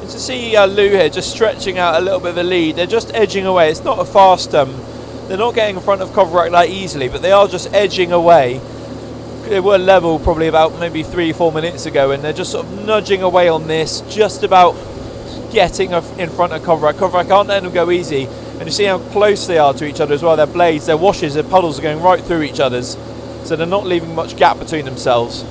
Speaker 1: To see Lou here just stretching out a little bit of a lead. They're just edging away. It's not a fast they're not getting in front of Kovrak that easily, but they are just edging away. They were level probably about maybe 3-4 minutes ago, and they're just sort of nudging away on this, just about getting in front of Kovrak. Kovrak aren't letting them go easy, and you see how close they are to each other as well. Their blades, their washes, their puddles are going right through each other's, so they're not leaving much gap between themselves.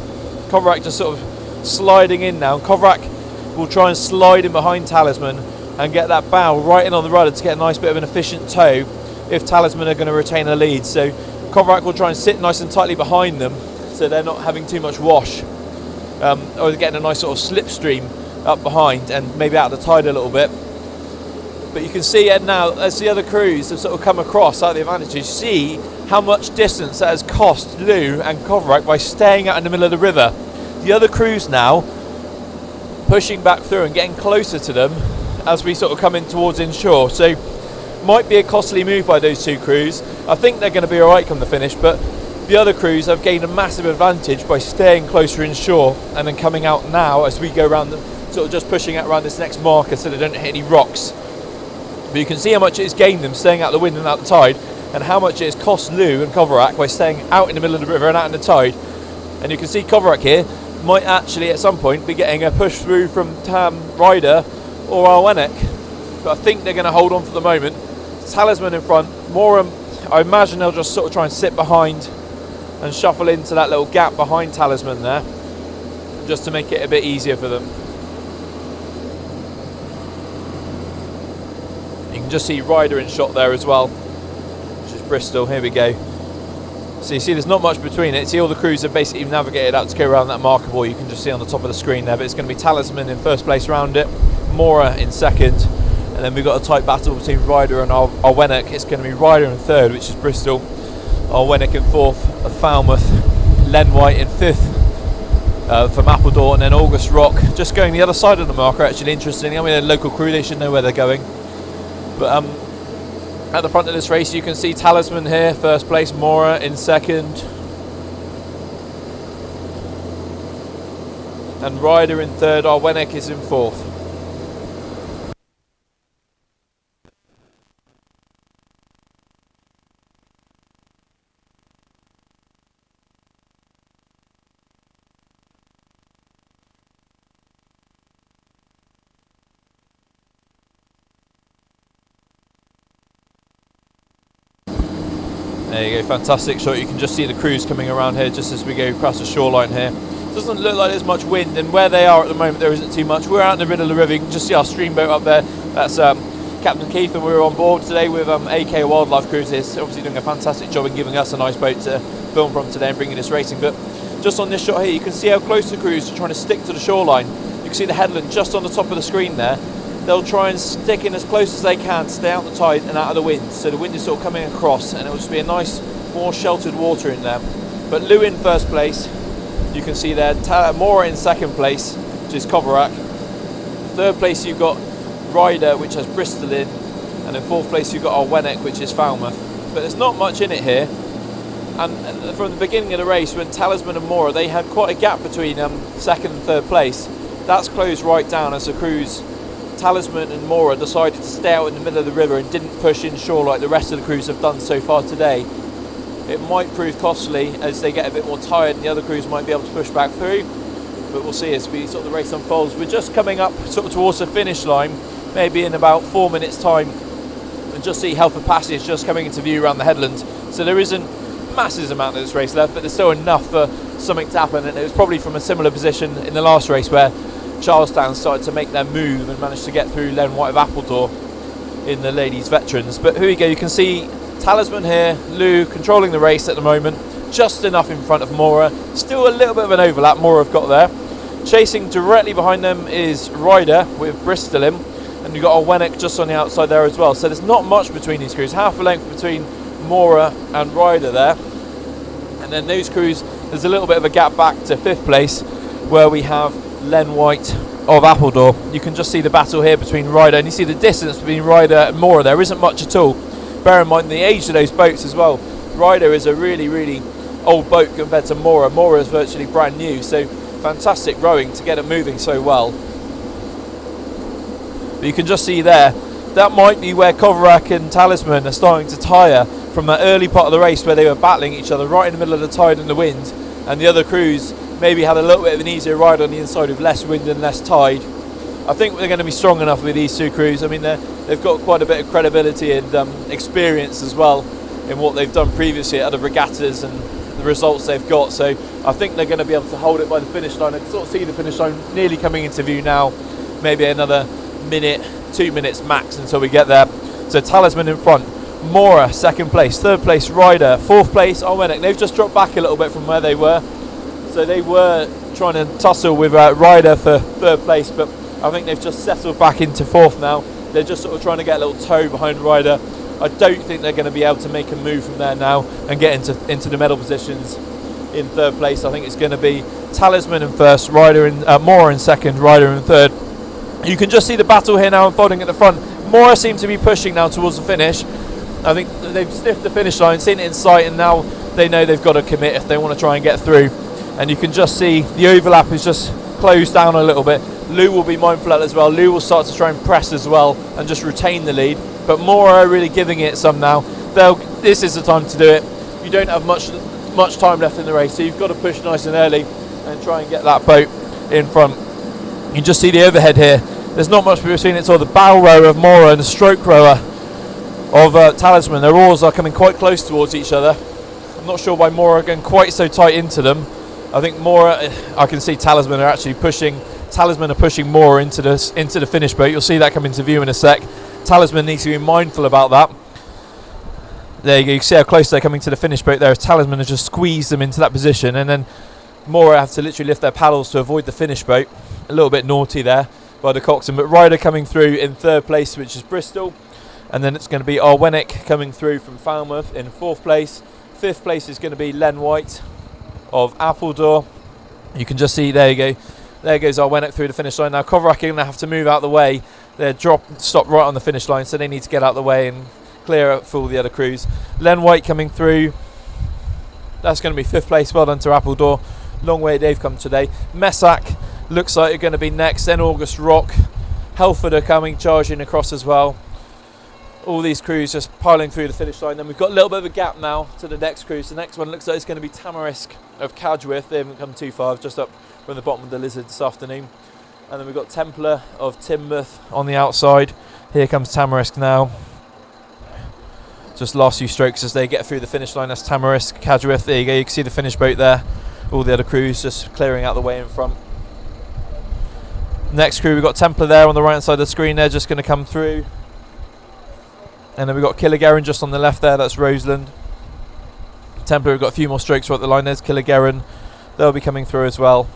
Speaker 1: Kovrak just sort of sliding in now. Kovrak will try and slide in behind Talisman and get that bow right in on the rudder to get a nice bit of an efficient tow if Talisman are going to retain a lead. So Kovrak will try and sit nice and tightly behind them so they're not having too much wash, or getting a nice sort of slipstream up behind and maybe out of the tide a little bit. But you can see it now as the other crews have sort of come across out the advantage. You see how much distance that has cost Lou and Kovrak by staying out in the middle of the river. The other crews now pushing back through and getting closer to them as we sort of come in towards inshore. So might be a costly move by those two crews. I think they're going to be alright come the finish, but the other crews have gained a massive advantage by staying closer inshore and then coming out now as we go around, sort of just pushing out around this next marker so they don't hit any rocks. But you can see how much it has gained them staying out the wind and out the tide, and how much it has cost Lou and Kovrak by staying out in the middle of the river and out in the tide. And you can see Kovrak here might actually at some point be getting a push through from Ryder or Alwenick, but I think they're going to hold on for the moment. Talisman in front. Mora, I imagine they'll just sort of try and sit behind and shuffle into that little gap behind Talisman there, just to make it a bit easier for them. You can just see Ryder in shot there as well, which is Bristol. Here we go. So you see there's not much between it. See, all the crews have basically navigated out to go around that marker ball. You can just see on the top of the screen there, but it's going to be Talisman in first place around it, Mora in second, and then we've got a tight battle between Ryder and Arwennick. It's going to be Ryder in third, which is Bristol, Arwennick in fourth, Falmouth, Len White in fifth from Appledore, and then August Rock just going the other side of the marker. Actually, interesting. I mean, a local crew, they should know where they're going. But at the front of this race, you can see Talisman here, first place, Mora in second, and Ryder in third. Arwennick is in fourth. There you go, fantastic shot. You can just see the crews coming around here just as we go across the shoreline here. Doesn't look like there's much wind, and where they are at the moment there isn't too much. We're out in the middle of the river. You can just see our streamboat up there. That's Captain Keith, and we're on board today with AK Wildlife Cruises, obviously doing a fantastic job in giving us a nice boat to film from today and bringing us racing. But just on this shot here, you can see how close the crews are trying to stick to the shoreline. You can see the headland just on the top of the screen there. They'll try and stick in as close as they can to stay out the tide and out of the wind. So the wind is sort of coming across, and it'll just be a nice, more sheltered water in there. But Lou in first place, you can see there. Mora in second place, which is Coverack. Third place you've got Ryder, which has Bristol in, and in fourth place you've got Arwennick, which is Falmouth. But there's not much in it here. And from the beginning of the race, when Talisman and Mora, they had quite a gap between second and third place. That's closed right down as the crews, Talisman and Mora, decided to stay out in the middle of the river and didn't push inshore like the rest of the crews have done so far today. It might prove costly as they get a bit more tired, and the other crews might be able to push back through, but we'll see as we sort of the race unfolds. We're just coming up sort of towards the finish line, maybe in about 4 minutes time, and just see Helford Passage just coming into view around the headland. So there isn't massive amount of this race left, but there's still enough for something to happen, and it was probably from a similar position in the last race where Charlestown started to make their move and managed to get through Len White of Appledore in the ladies veterans. But here we go, you can see Talisman here, Lou controlling the race at the moment, just enough in front of Mora. Still a little bit of an overlap Mora have got there. Chasing directly behind them is Ryder with Bristol in, and you've got Arwennick just on the outside there as well. So there's not much between these crews, half a length between Mora and Ryder there. And then those crews, there's a little bit of a gap back to fifth place where we have Len White of Appledore. You can just see the battle here between Ryder, and you see the distance between Ryder and Mora. There isn't much at all. Bear in mind the age of those boats as well. Ryder is a really old boat compared to Mora. Mora is virtually brand new, so fantastic rowing to get it moving so well. But you can just see there, that might be where Coverack and Talisman are starting to tire from that early part of the race where they were battling each other right in the middle of the tide and the wind, and the other crews maybe had a little bit of an easier ride on the inside with less wind and less tide. I think they're going to be strong enough with these two crews. I mean, they've got quite a bit of credibility and experience as well in what they've done previously at other regattas and the results they've got. So I think they're going to be able to hold it by the finish line. I can sort of see the finish line nearly coming into view now. Maybe another minute, 2 minutes max until we get there. So Talisman in front, Mora second place, third place Ryder, fourth place Arwennick. They've just dropped back a little bit from where they were. So they were trying to tussle with Ryder for third place, but I think they've just settled back into fourth now. They're just sort of trying to get a little toe behind Ryder. I don't think they're going to be able to make a move from there now and get into the medal positions in third place. I think it's going to be Talisman in first, Ryder in Mora in second, Ryder in third. You can just see the battle here now unfolding at the front. Mora seem to be pushing now towards the finish. I think they've sniffed the finish line, seen it in sight, and now they know they've got to commit if they want to try and get through. And you can just see the overlap is just closed down a little bit. Lou will be mindful of that as well. Lou will start to try and press as well and just retain the lead. But Mora are really giving it some now. This is the time to do it. You don't have much time left in the race, so you've got to push nice and early and try and get that boat in front. You can just see the overhead here. There's not much between it. It's all the bow rower of Mora and the stroke rower of Talisman. Their oars are coming quite close towards each other. I'm not sure why Mora are going quite so tight into them. I think Mora, I can see Talisman are pushing Mora into the finish boat. You'll see that come into view in a sec. Talisman needs to be mindful about that. There you go, you can see how close they're coming to the finish boat there, as Talisman has just squeezed them into that position, and then Mora have to literally lift their paddles to avoid the finish boat. A little bit naughty there by the coxswain, but Ryder coming through in third place, which is Bristol, and then it's going to be Arwennick coming through from Falmouth in fourth place. Fifth place is going to be Len White of Appledore. You can just see, there you go, there goes Arwennick through the finish line. Now Kovrak are going to have to move out the way. They're stopped right on the finish line, so they need to get out the way and clear out for all the other crews. Len White coming through, that's going to be fifth place. Well done to Appledore, long way they've come today. Messac looks like they're going to be next, then August Rock. Helford are coming, charging across as well. All these crews just piling through the finish line. Then we've got a little bit of a gap now to the next cruise. The next one looks like it's going to be Tamarisk of Cadgwith. They haven't come too far, just up from the bottom of the Lizard this afternoon. And then we've got Templar of Teignmouth on the outside. Here comes Tamarisk now. Just last few strokes as they get through the finish line. That's Tamarisk, Cadgwith. There you go, you can see the finish boat there. All the other crews just clearing out the way in front. Next crew, we've got Templar there on the right hand side of the screen. They're just going to come through. And then we've got Killegaren just on the left there. That's Roseland. Templar have got a few more strokes right at the line. There's Killegaren. They'll be coming through as well.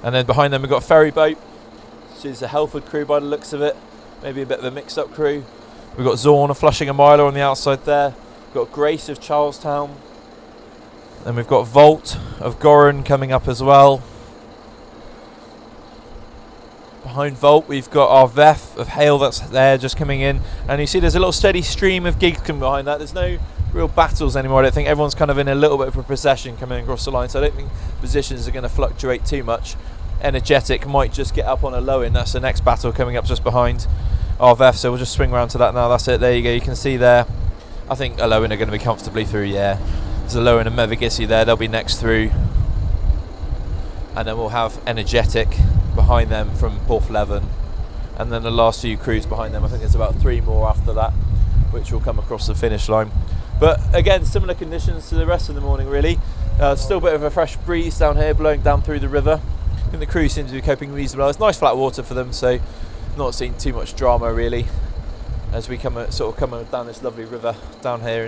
Speaker 1: And then behind them we've got Ferry Boat, which is a Helford crew by the looks of it. Maybe a bit of a mixed up crew. We've got Zorn of Flushing and Miler on the outside there. We've got Grace of Charlestown. And we've got Volt of Goran coming up as well. Behind Volt we've got our Vef of Hale that's there just coming in. And you see there's a little steady stream of gigs coming behind that. There's no real battles anymore. I don't think everyone's kind of in a little bit of a procession coming across the line. So I don't think positions are going to fluctuate too much. Energetic might just get up on a low end. That's the next battle coming up just behind our Vef. So we'll just swing around to that now. That's it. There you go. You can see there. I think Alowen are going to be comfortably through, yeah. There's Alowen and Mevigissi there. They'll be next through. And then we'll have Energetic behind them from Porthleven. And then the last few crews behind them. I think there's about 3 more after that, which will come across the finish line. But again, similar conditions to the rest of the morning, really. Still a bit of a fresh breeze down here, blowing down through the river. I think the crew seems to be coping reasonably well. It's nice flat water for them, so not seeing too much drama really as we come down this lovely river down here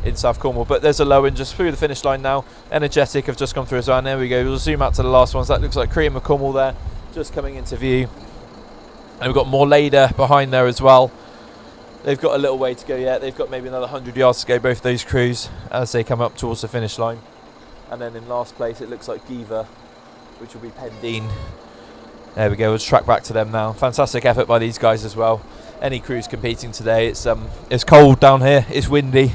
Speaker 1: in South Cornwall. But there's a low end just through the finish line now. Energetic have just come through as well. And there we go. We'll zoom out to the last ones. That looks like Cream of Cornwall there, just coming into view. And we've got Morleda behind there as well. They've got a little way to go yet. They've got maybe another 100 yards to go, both those crews, as they come up towards the finish line. And then in last place, it looks like Giva, which will be Pendine. There we go, we'll track back to them now. Fantastic effort by these guys as well. Any crews competing today. It's cold down here, it's windy.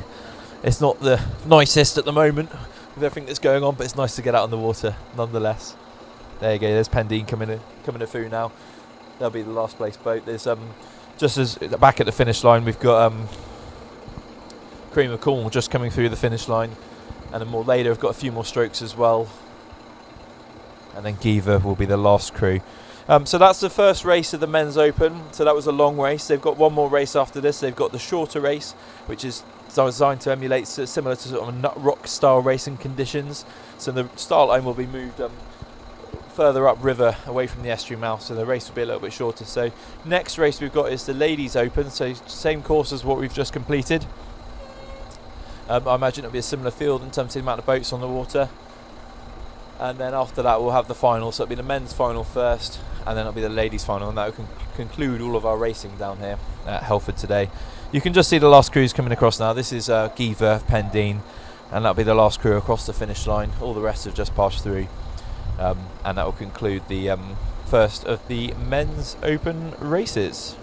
Speaker 1: It's not the nicest at the moment with everything that's going on, but it's nice to get out on the water nonetheless. There you go, there's Pendine coming through now. They'll be the last place boat. There's just as back at the finish line, we've got Cream of Cornwall just coming through the finish line, and then more later we've got a few more strokes as well. And then Giva will be the last crew. So that's the first race of the Men's Open. So that was a long race. They've got one more race after this. They've got the shorter race, which is designed to emulate similar to sort of a nut rock style racing conditions. So the start line will be moved further upriver away from the estuary mouth, so the race will be a little bit shorter. So next race we've got is the Ladies Open, so same course as what we've just completed. I imagine it'll be a similar field in terms of the amount of boats on the water. And then after that we'll have the final, so it'll be the men's final first, and then it'll be the ladies final, and that will conclude all of our racing down here at Helford today. You can just see the last crews coming across now. This is Giva, Pendine, and that'll be the last crew across the finish line. All the rest have just passed through, and that will conclude the first of the Men's Open races.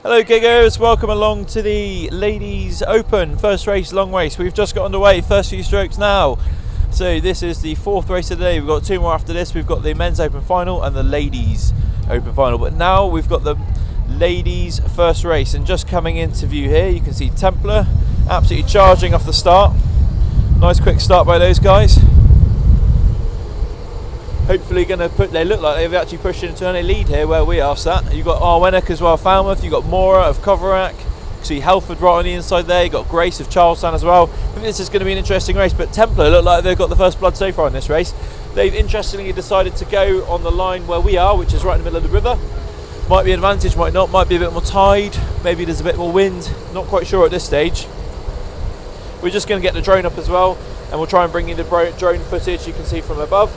Speaker 1: Hello giggers, welcome along to the Ladies Open first race long race. We've just got underway, first few strokes now. So this is the fourth race of the day. We've got two more after this. We've got the Men's Open final and the Ladies Open final. But now we've got the Ladies first race, and just coming into view here you can see Templar absolutely charging off the start. Nice quick start by those guys. Hopefully going to they look like they've actually pushed into a lead here where we are sat. You've got Arwennock as well, Falmouth, you've got Mora of Coverack, you see Helford right on the inside there, you've got Grace of Charlestown as well. I think this is going to be an interesting race, but Templar look like they've got the first blood so far in this race. They've interestingly decided to go on the line where we are, which is right in the middle of the river. Might be an advantage, might not, might be a bit more tide, maybe there's a bit more wind, not quite sure at this stage. We're just going to get the drone up as well, and we'll try and bring you the drone footage you can see from above.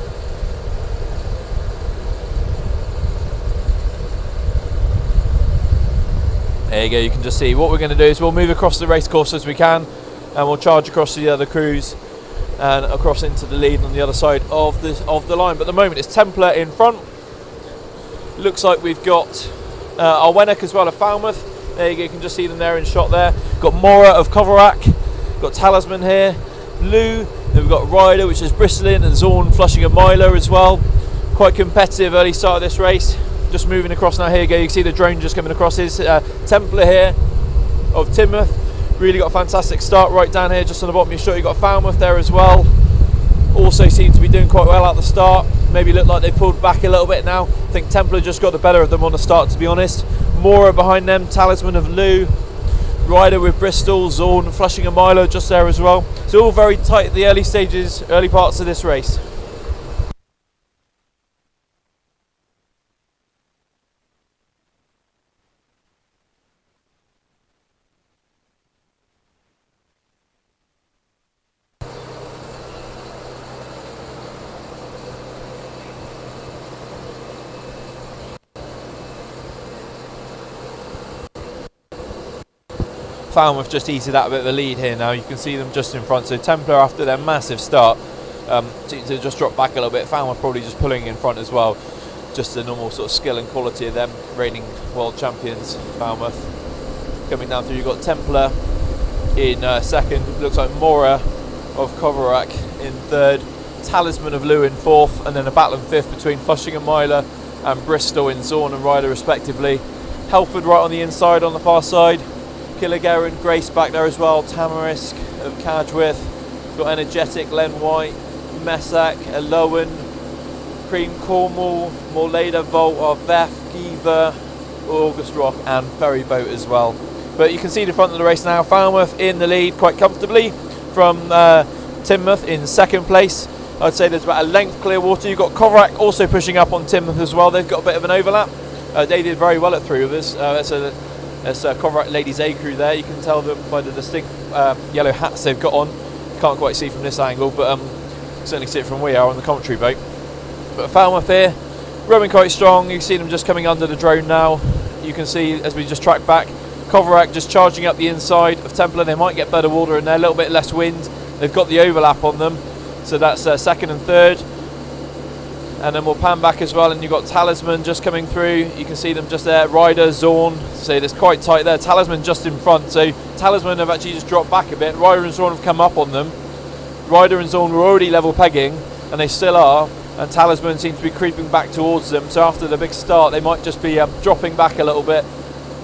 Speaker 1: There you go, you can just see what we're going to do is we'll move across the race course as we can, and we'll charge across the other crews and across into the lead on the other side of the line. But at the moment it's Templar in front. Looks like we've got Arwennock as well of Falmouth. There you go, you can just see them there in shot there. Got Mora of Coverack, got Talisman here, Lou, then we've got Ryder, which is bristling, and Zorn, Flushing and Myler as well. Quite competitive early start of this race. Just moving across now, here you go, you can see the drone just coming across. His Templar here of Timoth, really got a fantastic start right down here just on the bottom of your shot. You've got Falmouth there as well, also seem to be doing quite well at the start. Maybe look like they've pulled back a little bit now. I think Templar just got the better of them on the start, to be honest. Mora behind them, Talisman of Lou, Ryder with Bristol, Zorn, Flushing and Milo just there as well. So all very tight at the early stages, early parts of this race. Falmouth just eased out a bit of a lead here now. You can see them just in front. So Templar, after their massive start, seem to just drop back a little bit. Falmouth probably just pulling in front as well. Just the normal sort of skill and quality of them, reigning world champions. Falmouth coming down through. You've got Templar in second. Looks like Mora of Coverack in third. Talisman of Lou in fourth, and then a battle in fifth between Flushing and Myler and Bristol in Zorn and Ryder respectively. Helford right on the inside on the far side. Killigarin, Grace back there as well, Tamarisk of Cadgwith, got Energetic, Len White, Messac, Lowen, Cream Cornwall, Morleda, Volt of Veth, Giver, August Rock and Ferry Boat as well. But you can see the front of the race now, Falmouth in the lead quite comfortably from Timoth in second place. I'd say there's about a length clear water. You've got Coverack also pushing up on Timoth as well. They've got a bit of an overlap. They did very well at three of us. There's Coverack Ladies A crew there. You can tell them by the distinct yellow hats they've got on. You can't quite see from this angle, but certainly see it from where we are on the commentary boat. But Falmouth here, rowing quite strong. You can see them just coming under the drone now. You can see as we just track back, Coverack just charging up the inside of Templar. They might get better water in there, a little bit less wind. They've got the overlap on them, so that's second and third. And then we'll pan back as well, and you've got Talisman just coming through. You can see them just there, Ryder, Zorn, so it's quite tight there. Talisman just in front, so Talisman have actually just dropped back a bit. Ryder and Zorn have come up on them. Ryder and Zorn were already level pegging, and they still are, and Talisman seems to be creeping back towards them, so after the big start they might just be dropping back a little bit,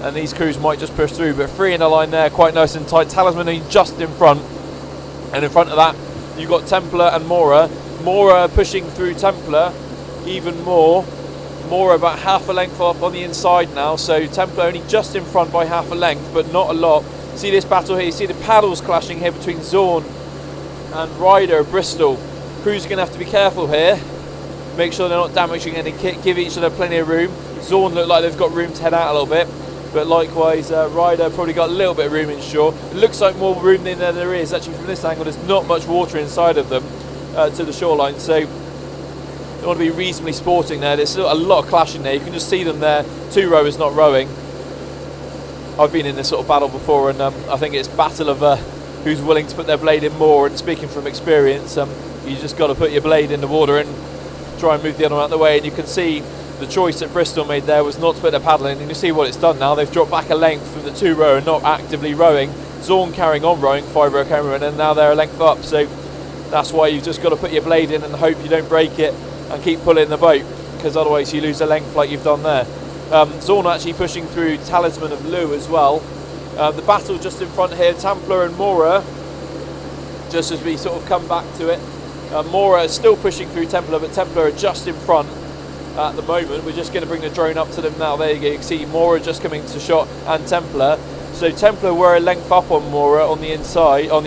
Speaker 1: and these crews might just push through. But three in the line there, quite nice and tight. Talisman are just in front, and in front of that you've got Templar and Mora. Mora pushing through Templar even more. Mora about half a length up on the inside now, so Templar only just in front by half a length, but not a lot. See this battle here, you see the paddles clashing here between Zorn and Ryder, Bristol. Crews are going to have to be careful here, make sure they're not damaging any kit, give each other plenty of room. Zorn look like they've got room to head out a little bit, but likewise Ryder probably got a little bit of room in shore. It looks like more room than there is. Actually from this angle there's not much water inside of them to the shoreline, so they want to be reasonably sporting there. There's still a lot of clashing there. You can just see them there, two rowers not rowing. I've been in this sort of battle before, and I think it's battle of who's willing to put their blade in more, and speaking from experience, you just got to put your blade in the water and try and move the other one out of the way. And you can see the choice that Bristol made there was not to put their paddle in, and you see what it's done now. They've dropped back a length from the 2-row and not actively rowing. Zorn carrying on rowing, 5-row Cameron, and now they're a length up. So that's why you've just got to put your blade in and hope you don't break it and keep pulling the boat, because otherwise you lose a length like you've done there. Zorn actually pushing through Talisman of Lou as well. The battle just in front here, Templar and Mora, just as we sort of come back to it. Mora is still pushing through Templar, but Templar are just in front at the moment. We're just going to bring the drone up to them now. There you go, you can see Mora just coming to shot and Templar. So Templar were a length up on Mora on the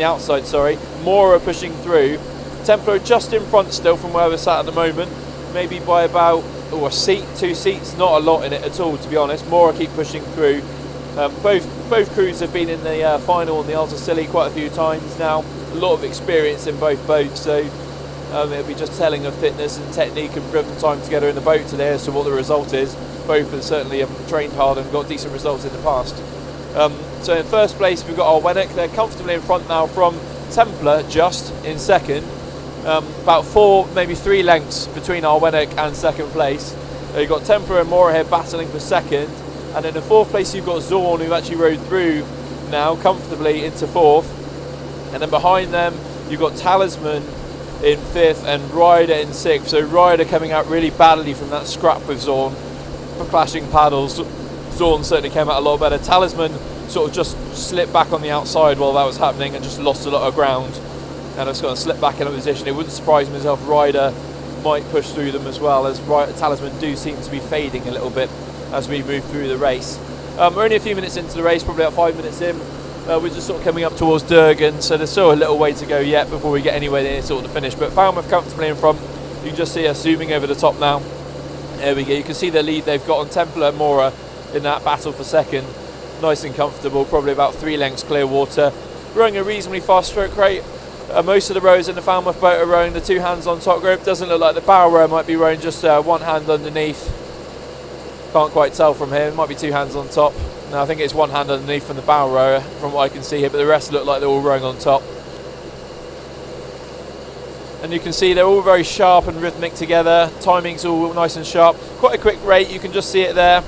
Speaker 1: outside, sorry. Mora pushing through. Templar just in front still from where we're sat at the moment, maybe by about a seat, 2 seats, not a lot in it at all, to be honest. Mora keep pushing through. Both crews have been in the final on the Mini Scillies quite a few times now. A lot of experience in both boats, so it'll be just telling of fitness and technique and driven time together in the boat today as to what the result is. Both have certainly trained hard and got decent results in the past. So in first place we've got our Wennock. They're comfortably in front now from Templar, just in second. About 4, maybe 3 lengths between our Wennock and second place. You've got Templar and Mora here battling for second, and in the fourth place you've got Zorn, who actually rode through now comfortably into fourth, and then behind them you've got Talisman in fifth and Ryder in sixth. So Ryder coming out really badly from that scrap with Zorn for clashing paddles. Zorn certainly came out a lot better. Talisman sort of just slipped back on the outside while that was happening and just lost a lot of ground, and it's going to slip back in a position. It wouldn't surprise me if Ryder might push through them as well, as Talisman do seem to be fading a little bit as we move through the race. We're only a few minutes into the race, probably about 5 minutes in. We're just sort of coming up towards Durgan, so there's still a little way to go yet before we get anywhere near sort of the finish. But Falmouth comfortably in front. You can just see us zooming over the top now. There we go. You can see the lead they've got on Templar and Mora in that battle for second. Nice and comfortable, probably about 3 lengths clear water. Rowing a reasonably fast stroke rate. Most of the rowers in the Falmouth boat are rowing the 2 hands on top rope. Doesn't look like the bow rower might be rowing just 1 hand underneath. Can't quite tell from here. It might be 2 hands on top. No, I think it's 1 hand underneath from the bow rower from what I can see here, but the rest look like they're all rowing on top. And you can see they're all very sharp and rhythmic together. Timing's all nice and sharp. Quite a quick rate, you can just see it there.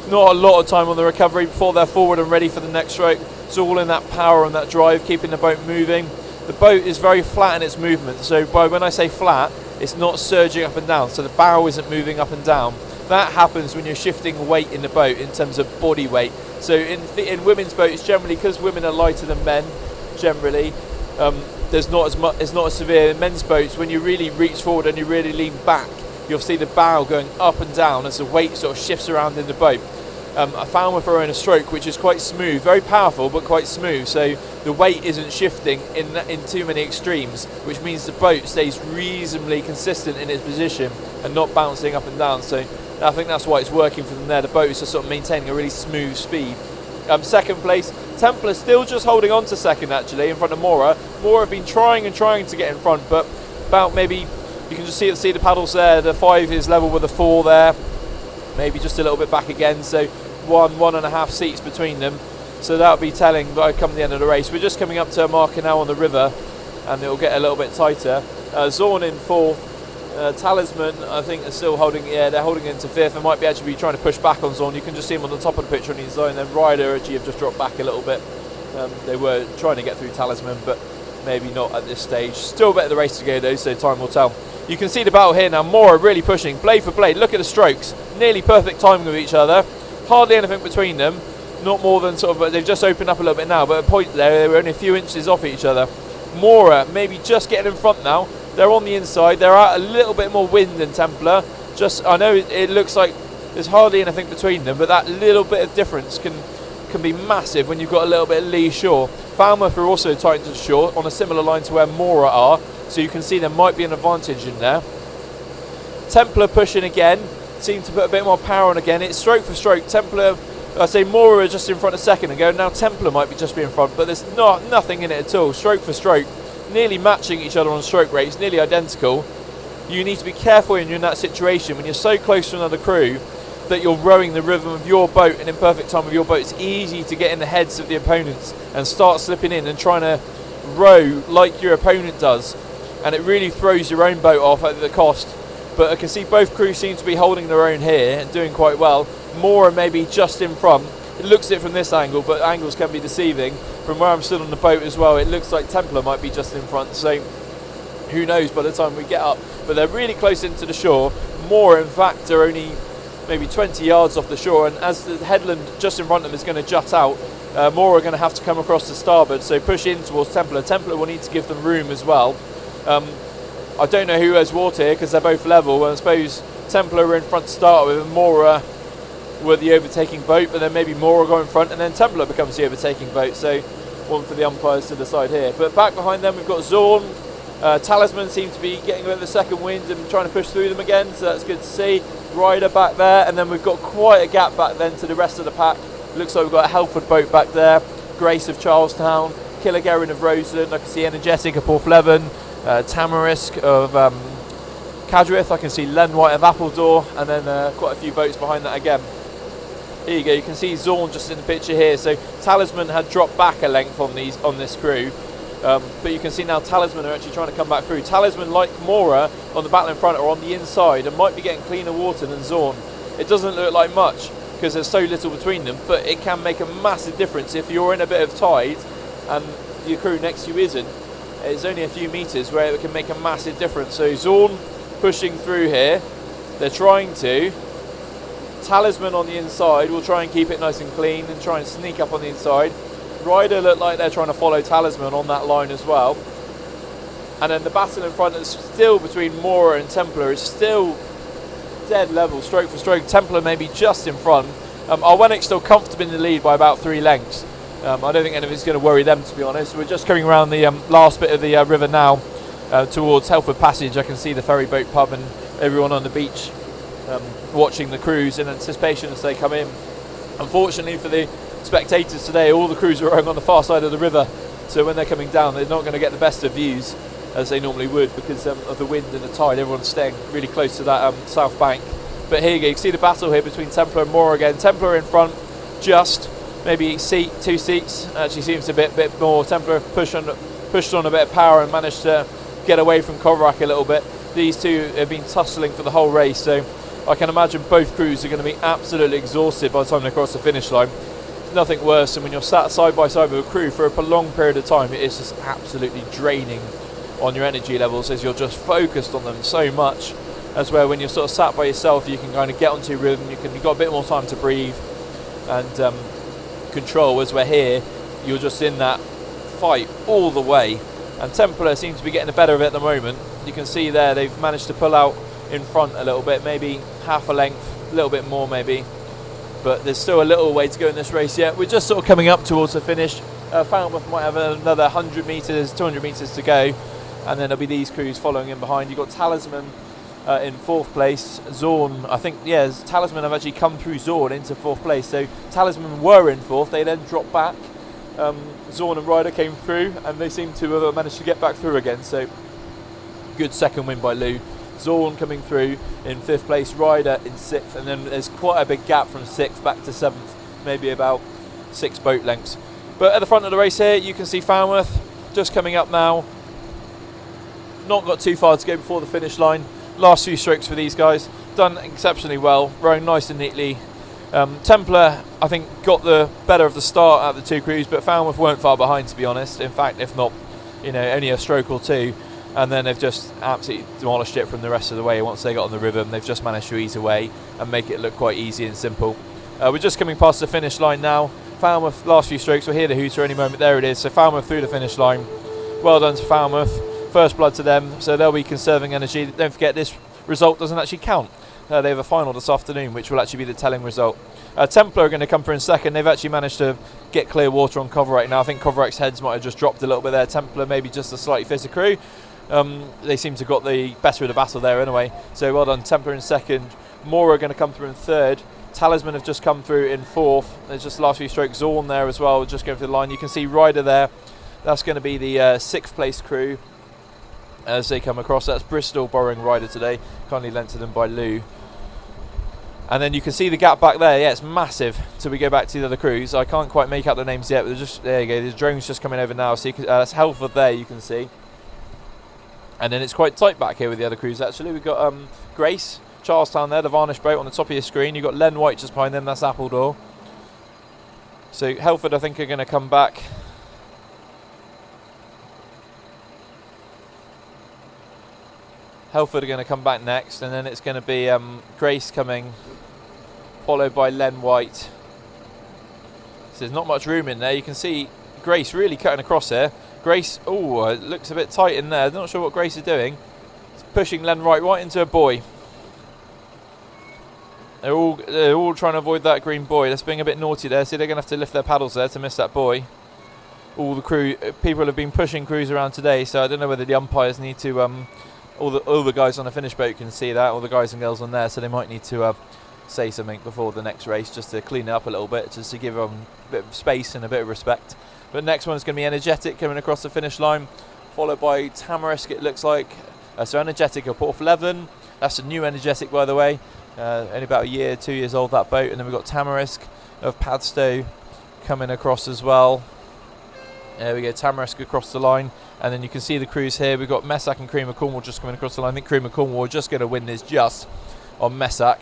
Speaker 1: Not a lot of time on the recovery before they're forward and ready for the next stroke. It's all in that power and that drive, keeping the boat moving. The boat is very flat in its movement, so when I say flat, it's not surging up and down, so the bow isn't moving up and down. That happens when you're shifting weight in the boat in terms of body weight. So in women's boats, generally, because women are lighter than men, generally, there's not as much. It's not as severe. In men's boats, when you really reach forward and you really lean back, you'll see the bow going up and down as the weight sort of shifts around in the boat. I found with her own a stroke which is quite smooth, very powerful but quite smooth, so the weight isn't shifting in too many extremes, which means the boat stays reasonably consistent in its position and not bouncing up and down. So I think that's why it's working for them there. The boat is just sort of maintaining a really smooth speed. Second place, Templar still just holding on to second actually in front of Mora. Mora have been trying to get in front, but about maybe, you can just see the paddles there, the 5 is level with the 4 there, maybe just a little bit back again, so 1.5 seats between them, so that'll be telling by come the end of the race. We're just coming up to a marker now on the river and it'll get a little bit tighter. Zorn in 4th, Talisman I think are still holding, they're holding into 5th and might be actually trying to push back on Zorn. You can just see them on the top of the picture on the zone. Then Ryder actually have just dropped back a little bit. They were trying to get through Talisman, but maybe not at this stage. Still a bit of the race to go though, so time will tell. You can see the battle here now. Mora really pushing, blade for blade. Look at the strokes, nearly perfect timing with each other. Hardly anything between them, not more than sort of, they've just opened up a little bit now, but at a point there, they were only a few inches off each other. Mora maybe just getting in front now. They're on the inside, they're out a little bit more wind than Templar. I know it looks like there's hardly anything between them, but that little bit of difference can be massive when you've got a little bit of lee shore. Falmouth are also tight to the shore on a similar line to where Mora are, so you can see there might be an advantage in there. Templar pushing again, seem to put a bit more power on again. It's stroke for stroke. Templar, I say Mora are just in front a second ago, now Templar might be just be in front, but there's nothing in it at all. Stroke for stroke, nearly matching each other on stroke rates, nearly identical. You need to be careful when you're in that situation, when you're so close to another crew, that you're rowing the rhythm of your boat and in perfect time of your boat. It's easy to get in the heads of the opponents and start slipping in and trying to row like your opponent does, and it really throws your own boat off at the cost but I can see both crews seem to be holding their own here and doing quite well. Mora maybe just in front. It looks at it from this angle, but angles can be deceiving. From where I'm stood on the boat as well, it looks like Templar might be just in front, so who knows by the time we get up. But they're really close into the shore. Mora, in fact, are only maybe 20 yards off the shore, and as the headland just in front of them is going to jut out, Mora are going to have to come across to starboard, so push in towards Templar. Templar will need to give them room as well. I don't know who has water here because they're both level, and I suppose Templar are in front to start with, and Mora were the overtaking boat, but then maybe Mora go in front, and then Templar becomes the overtaking boat, so one for the umpires to decide here. But back behind them we've got Zorn. Talisman seem to be getting a bit of a second wind and trying to push through them again, so that's good to see. Ryder back there, and then we've got quite a gap back then to the rest of the pack. Looks like we've got a Helford boat back there, Grace of Charlestown, Killigerin of Roseland, I can see Energetic of Porthleven, Tamarisk of Cadrith, I can see Len White of Appledore, and then quite a few boats behind that again. Here you go, you can see Zorn just in the picture here, so Talisman had dropped back a length on this crew, but you can see now Talisman are actually trying to come back through. Talisman, like Mora on the battle in front, are on the inside and might be getting cleaner water than Zorn. It doesn't look like much because there's so little between them, but it can make a massive difference if you're in a bit of tide and your crew next to you isn't. It's only a few metres where it can make a massive difference. So Zorn pushing through here, they're trying to. Talisman on the inside will try and keep it nice and clean and try and sneak up on the inside. Ryder look like they're trying to follow Talisman on that line as well. And then the battle in front is still between Mora and Templar is still dead level, stroke for stroke. Templar maybe just in front. Arwenick's still comfortably in the lead by about 3 lengths. I don't think anything's going to worry them, to be honest. We're just coming around the last bit of the river now towards Helford Passage. I can see the ferry boat pub and everyone on the beach watching the crews in anticipation as they come in. Unfortunately for the spectators today, all the crews are rowing on the far side of the river, so when they're coming down they're not going to get the best of views as they normally would because of the wind and the tide. Everyone's staying really close to that south bank. But here you go, you can see the battle here between Templar and Mora again. Templar in front, just maybe 2 seats, actually seems a bit more. Templar pushed on a bit of power and managed to get away from Kovrak a little bit. These two have been tussling for the whole race, so I can imagine both crews are going to be absolutely exhausted by the time they cross the finish line. There's nothing worse than when you're sat side by side with a crew for a prolonged period of time. It is just absolutely draining on your energy levels as you're just focused on them so much. As where when you're sort of sat by yourself, you can kind of get onto your rhythm, you've got a bit more time to breathe and control, as we're here, you're just in that fight all the way. And Templar seem to be getting the better of it at the moment. You can see there they've managed to pull out in front a little bit, maybe half a length, a little bit more maybe, but there's still a little way to go in this race yet. We're just sort of coming up towards the finish. Falmouth might have another 100 metres, 200 metres to go, and then there'll be these crews following in behind. You've got Talisman in 4th place. Zorn, I think, Talisman have actually come through Zorn into 4th place, so Talisman were in 4th, they then dropped back. Zorn and Ryder came through and they seem to have managed to get back through again, so good second win by Lou. Zorn coming through in 5th place, Ryder in 6th, and then there's quite a big gap from 6th back to 7th, maybe about 6 boat lengths. But at the front of the race here you can see Falmouth just coming up now, not got too far to go before the finish line. Last few strokes for these guys, done exceptionally well, rowing nice and neatly. Templar I think got the better of the start out of the 2 crews, but Falmouth weren't far behind, to be honest. In fact, if not, only a stroke or 2. And then they've just absolutely demolished it from the rest of the way. Once they got on the rhythm, they've just managed to ease away and make it look quite easy and simple. We're just coming past the finish line now. Falmouth, last few strokes, we'll hear the hooter any moment. There it is, so Falmouth through the finish line. Well done to Falmouth, first blood to them, so they'll be conserving energy. Don't forget, this result doesn't actually count. They have a final this afternoon, which will actually be the telling result. Templar are going to come for in second. They've actually managed to get clear water on Kovrak now. I think Kovrak's heads might have just dropped a little bit there. Templar maybe just a slightly fitter crew. They seem to have got the better of the battle there anyway, so well done. Templar in second, Mora are going to come through in third, Talisman have just come through in fourth. There's just the last few strokes. Zorn there as well, just going through the line. You can see Ryder there, that's going to be the 6th place crew as they come across. That's Bristol borrowing Ryder today, kindly lent to them by Lou. And then you can see the gap back there, yeah, it's massive till we go back to the other crews. I can't quite make out the names yet, but just there you go, the drone's just coming over now, so you can, that's Helford there, you can see. And then it's quite tight back here with the other crews actually. We've got Grace, Charlestown there, the varnish boat on the top of your screen. You've got Len White just behind them, that's Appledore. So Helford I think are going to come back. Helford are going to come back next, and then it's going to be Grace coming, followed by Len White. So there's not much room in there. You can see Grace really cutting across here. Grace, oh, it looks a bit tight in there. Not sure what Grace is doing. It's pushing Len White right into a buoy. They're all trying to avoid that green buoy. That's being a bit naughty there. See, they're going to have to lift their paddles there to miss that buoy. All the people have been pushing crews around today, so I don't know whether the umpires need to. All the guys on the finish boat can see that. All the guys and girls on there, so they might need to say something before the next race, just to clean it up a little bit, just to give them a bit of space and a bit of respect. But next one's going to be Energetic coming across the finish line, followed by Tamarisk. It looks like so Energetic are Port 11. That's a new Energetic, by the way. Only about a year, 2 years old, that boat. And then we've got Tamarisk of Padstow coming across as well. There we go, Tamarisk across the line. And then you can see the crews here. We've got Messac and Cream of Cornwall just coming across the line. I think Cream of Cornwall are just going to win this just on Messac.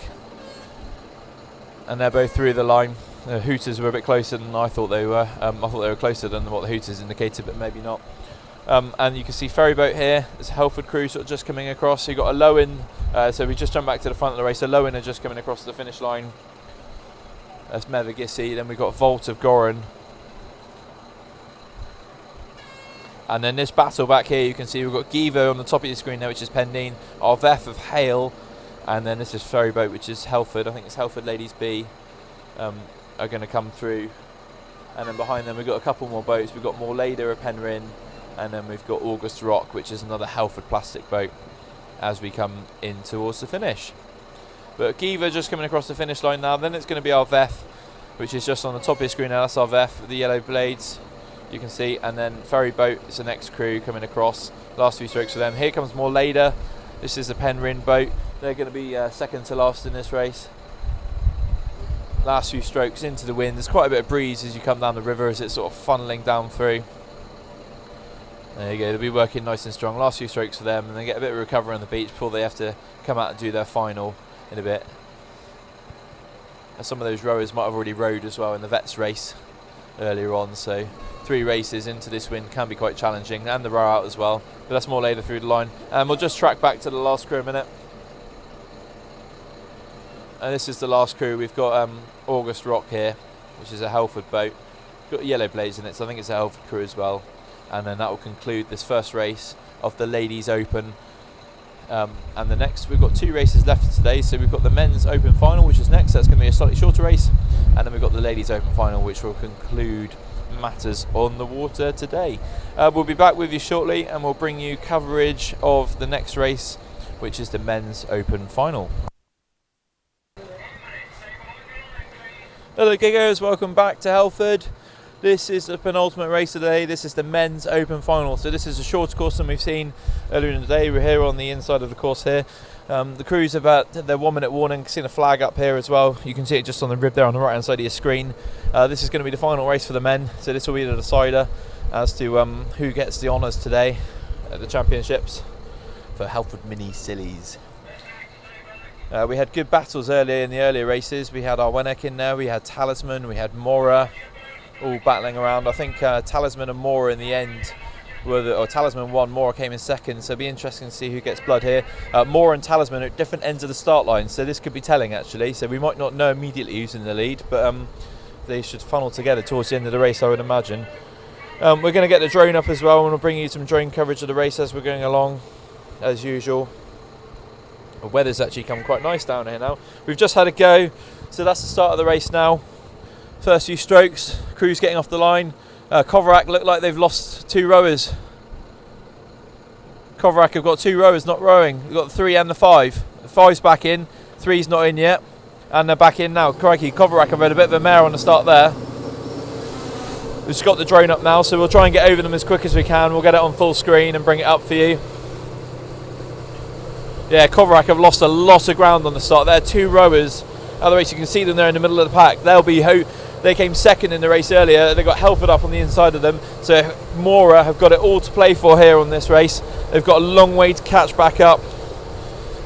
Speaker 1: And they're both through the line. The Hooters were a bit closer than I thought they were. I thought they were closer than what the Hooters indicated, but maybe not. And you can see ferry boat here. There's a Helford crew sort of just coming across. So you've got a Lowen. So we just jumped back to the front of the race. So Lowen are just coming across the finish line. That's Mevagissey. Then we've got Volt of Goran. And then this battle back here, you can see we've got Givo on the top of your screen now, which is Pendine. Arveth of Hale. And then this is ferry boat, which is Helford. I think it's Helford Ladies B are going to come through. And then behind them we've got a couple more boats. We've got Morleda of Penryn. And then we've got August Rock, which is another Helford plastic boat as we come in towards the finish. But Giva just coming across the finish line now. Then it's going to be Arveth, which is just on the top of your screen now. That's Arveth with the yellow blades, you can see. And then ferry boat is the next crew coming across. Last few strokes for them. Here comes Morleda. This is the Penryn boat. They're going to be second to last in this race. Last few strokes into the wind. There's quite a bit of breeze as you come down the river as it's sort of funneling down through. There you go, they'll be working nice and strong. Last few strokes for them, and then get a bit of recovery on the beach before they have to come out and do their final in a bit. And some of those rowers might have already rowed as well in the Vets race earlier on, so 3 races into this wind can be quite challenging, and the row out as well. But that's more later through the line. And we'll just track back to the last crew a minute. And this is the last crew. We've got August Rock here, which is a Helford boat. Got yellow blades in it, so I think it's a Helford crew as well. And then that will conclude this first race of the Ladies Open. And the next, we've got 2 races left today. So we've got the Men's Open Final, which is next. That's going to be a slightly shorter race. And then we've got the Ladies Open Final, which will conclude matters on the water today. We'll be back with you shortly, and we'll bring you coverage of the next race, which is the Men's Open Final. Hello giggers, welcome back to Helford. This is the penultimate race of the day. This is the Men's Open Final. So this is a shorter course than we've seen earlier in the day. We're here on the inside of the course here. The crew's about their 1 minute warning. Seen a flag up here as well. You can see it just on the rib there on the right hand side of your screen. This is going to be the final race for the men. So this will be the decider as to who gets the honours today at the championships for Helford Mini Scillies. We had good battles earlier in the earlier races. We had Arwenek in there, we had Talisman, we had Mora, all battling around. I think Talisman and Mora in the end or Talisman won, Mora came in second, so it'll be interesting to see who gets blood here. Mora and Talisman are at different ends of the start line, so this could be telling actually. So we might not know immediately who's in the lead, but they should funnel together towards the end of the race, I would imagine. We're going to get the drone up as well, and we'll bring you some drone coverage of the race as we're going along, as usual. The weather's actually come quite nice down here now. We've just had a go, so that's the start of the race now. First few strokes, crew's getting off the line. Kovarak look like they've lost 2 rowers. Kovarak have got 2 rowers not rowing. We've got the 3 and the 5. The 5's back in, 3's not in yet, and they're back in now. Crikey, Kovarak have had a bit of a mare on the start there. We've just got the drone up now, so we'll try and get over them as quick as we can. We'll get it on full screen and bring it up for you. Yeah, Kovarak have lost a lot of ground on the start. There are 2 rowers. Otherwise, you can see them there in the middle of the pack. They'll be They came second in the race earlier. They got Helford up on the inside of them. So Mora have got it all to play for here on this race. They've got a long way to catch back up.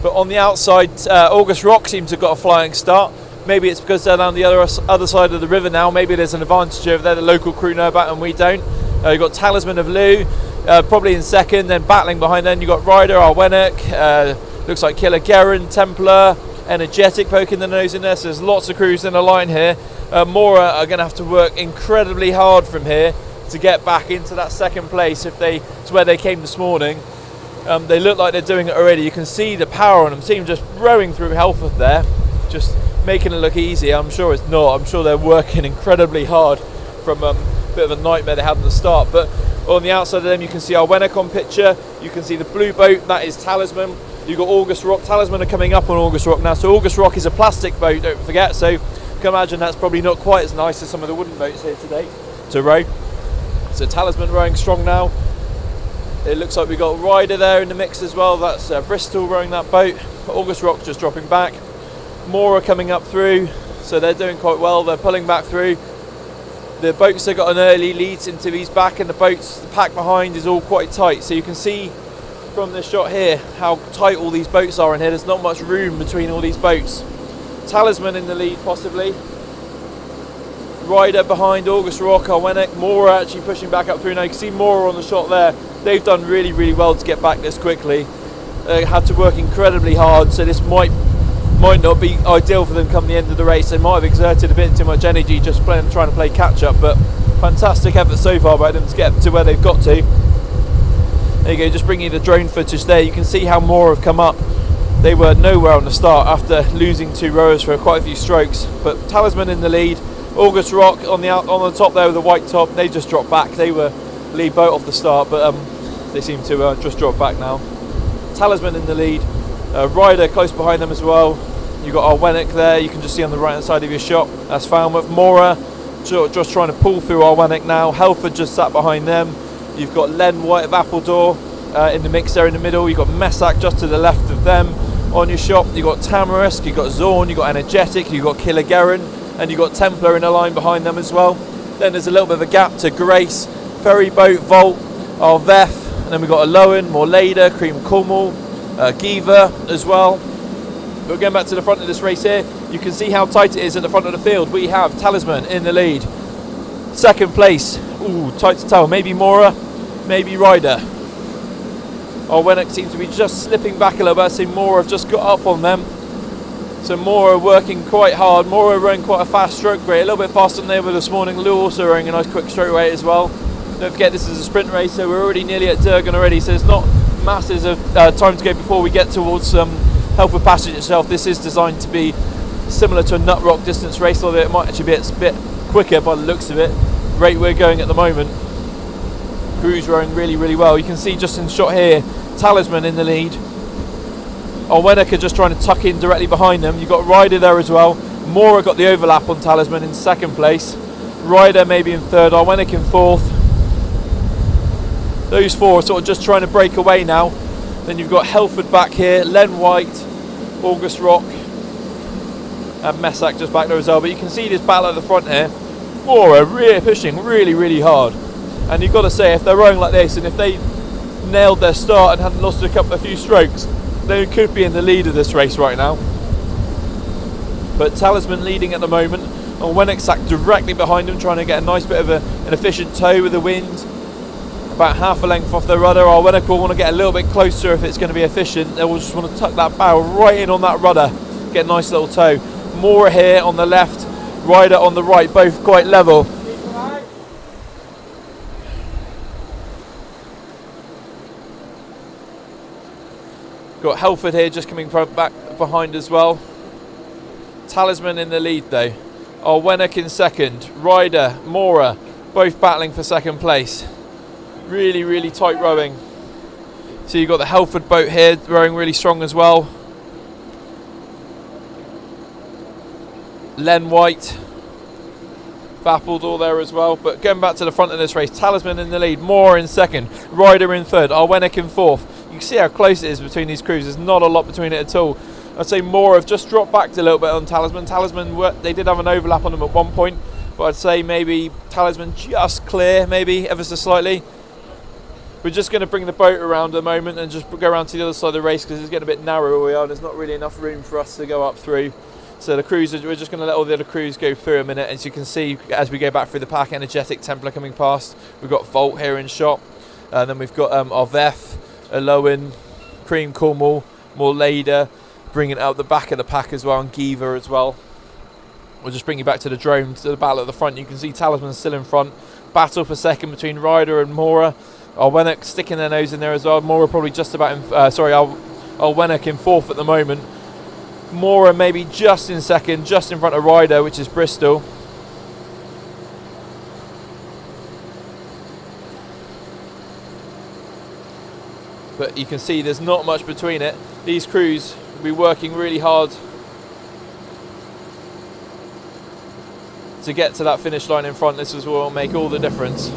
Speaker 1: But on the outside, August Rock seems to have got a flying start. Maybe it's because they're down the other side of the river now. Maybe there's an advantage over there. The local crew know about and we don't. You've got Talisman of Lou, probably in second. Then battling behind them, you've got Ryder, Arwennick, looks like Killer Gerin, Templar, Energetic poking the nose in there. So there's lots of crews in a line here. Mora are going to have to work incredibly hard from here to get back into that second place. It's where they came this morning. They look like they're doing it already. You can see the power on them. See them just rowing through Helford there, just making it look easy. I'm sure it's not. I'm sure they're working incredibly hard from a bit of a nightmare they had in the start. But on the outside of them, you can see Arwennick on picture. You can see the blue boat. That is Talisman. You've got August Rock. Talisman are coming up on August Rock now. So August Rock is a plastic boat, don't forget. So you can imagine that's probably not quite as nice as some of the wooden boats here today to row. So Talisman rowing strong now. It looks like we've got Ryder there in the mix as well. That's Bristol rowing that boat. August Rock just dropping back. Mora coming up through. So they're doing quite well. They're pulling back through. The boats have got an early lead into these back, and the pack behind is all quite tight. So you can see from this shot here how tight all these boats are in here. There's not much room between all these boats. Talisman in the lead possibly. Ryder behind August Rock, Arwennick. Mora actually pushing back up through now. You can see Mora on the shot there. They've done really, really well to get back this quickly. They had to work incredibly hard, so this might not be ideal for them come the end of the race. They might have exerted a bit too much energy just trying to play catch up, but fantastic effort so far by them to get to where they've got to. There you go, just bringing you the drone footage there. You can see how Mora have come up. They were nowhere on the start after losing two rowers for quite a few strokes. But Talisman in the lead. August Rock on the top there with the white top. They just dropped back. They were lead boat off the start, but they seem to just drop back now. Talisman in the lead. Ryder close behind them as well. You've got Arwennick there. You can just see on the right hand side of your shot. That's Falmouth. Mora just trying to pull through Arwennick now. Helford just sat behind them. You've got Len White of Appledore in the mix there in the middle. You've got Messac just to the left of them on your shot. You've got Tamarisk, you've got Zorn, you've got Energetic, you've got Killer Gerin, and you've got Templar in a line behind them as well. Then there's a little bit of a gap to Grace, Ferry Boat, Volt, Arveth, and then we've got Alohan, Morleda, Cream Cornwall, Giva as well. But going back to the front of this race here, you can see how tight it is at the front of the field. We have Talisman in the lead. Second place, ooh, tight to tell. Maybe Mora, maybe Ryder. Arwennick seems to be just slipping back a little bit. I see Mora have just got up on them. So Mora working quite hard. Mora rowing quite a fast stroke rate, a little bit faster than they were this morning. Lou also rowing a nice quick stroke rate as well. Don't forget this is a sprint race, so we're already nearly at Durgan already. So there's not masses of time to go before we get towards Helford Passage itself. This is designed to be similar to a nut rock distance race, although it might actually be a bit quicker by the looks of it. Rate we're going at the moment. Crew's rowing really, really well. You can see just in shot here, Talisman in the lead. Arwennick are just trying to tuck in directly behind them. You've got Ryder there as well. Mora got the overlap on Talisman in second place. Ryder maybe in third, Arwennick in fourth. Those four are sort of just trying to break away now. Then you've got Helford back here, Len White, August Rock, and Messac just back there as well. But you can see this battle at the front here. Mora really pushing really, really hard. And you've got to say, if they're rowing like this, and if they nailed their start and hadn't lost a few strokes, they could be in the lead of this race right now. But Talisman leading at the moment, and Arwennick sat directly behind him, trying to get a nice bit of an efficient tow with the wind. About half a length off the rudder. Arwennick will want to get a little bit closer if it's going to be efficient. They will just want to tuck that bow right in on that rudder, get a nice little tow. Mora here on the left, Ryder on the right, both quite level. Got Helford here just coming back behind as well. Talisman in the lead though. Arwennick in second. Ryder, Mora, both battling for second place. Really, really tight rowing. So you've got the Helford boat here rowing really strong as well. Len White, Appledore there as well. But going back to the front of this race, Talisman in the lead, Mora in second, Ryder in third, Arwennick in fourth. You can see how close it is between these crews. There's not a lot between it at all. I'd say Mora have just dropped back a little bit on Talisman. Talisman, they did have an overlap on them at one point, but I'd say maybe Talisman just clear, maybe ever so slightly. We're just going to bring the boat around at the moment and just go around to the other side of the race because it's getting a bit narrow where we are. There's not really enough room for us to go up through. So the crews, we're just going to let all the other crews go through a minute. As you can see, as we go back through the pack, Energetic, Templar coming past. We've got Volt here in shot. And then we've got our Veth, Alohan, Cream Cornwall, Morleda, bringing out the back of the pack as well, and Giva as well. We'll just bring you back to the drone, to the battle at the front. You can see Talisman still in front. Battle for second between Ryder and Mora. Alwenick sticking their nose in there as well. Mora probably just about in, Alwenick in fourth at the moment. Mora maybe just in second, just in front of Ryder, which is Bristol. But you can see there's not much between it. These crews will be working really hard to get to that finish line in front. This is what will make all the difference.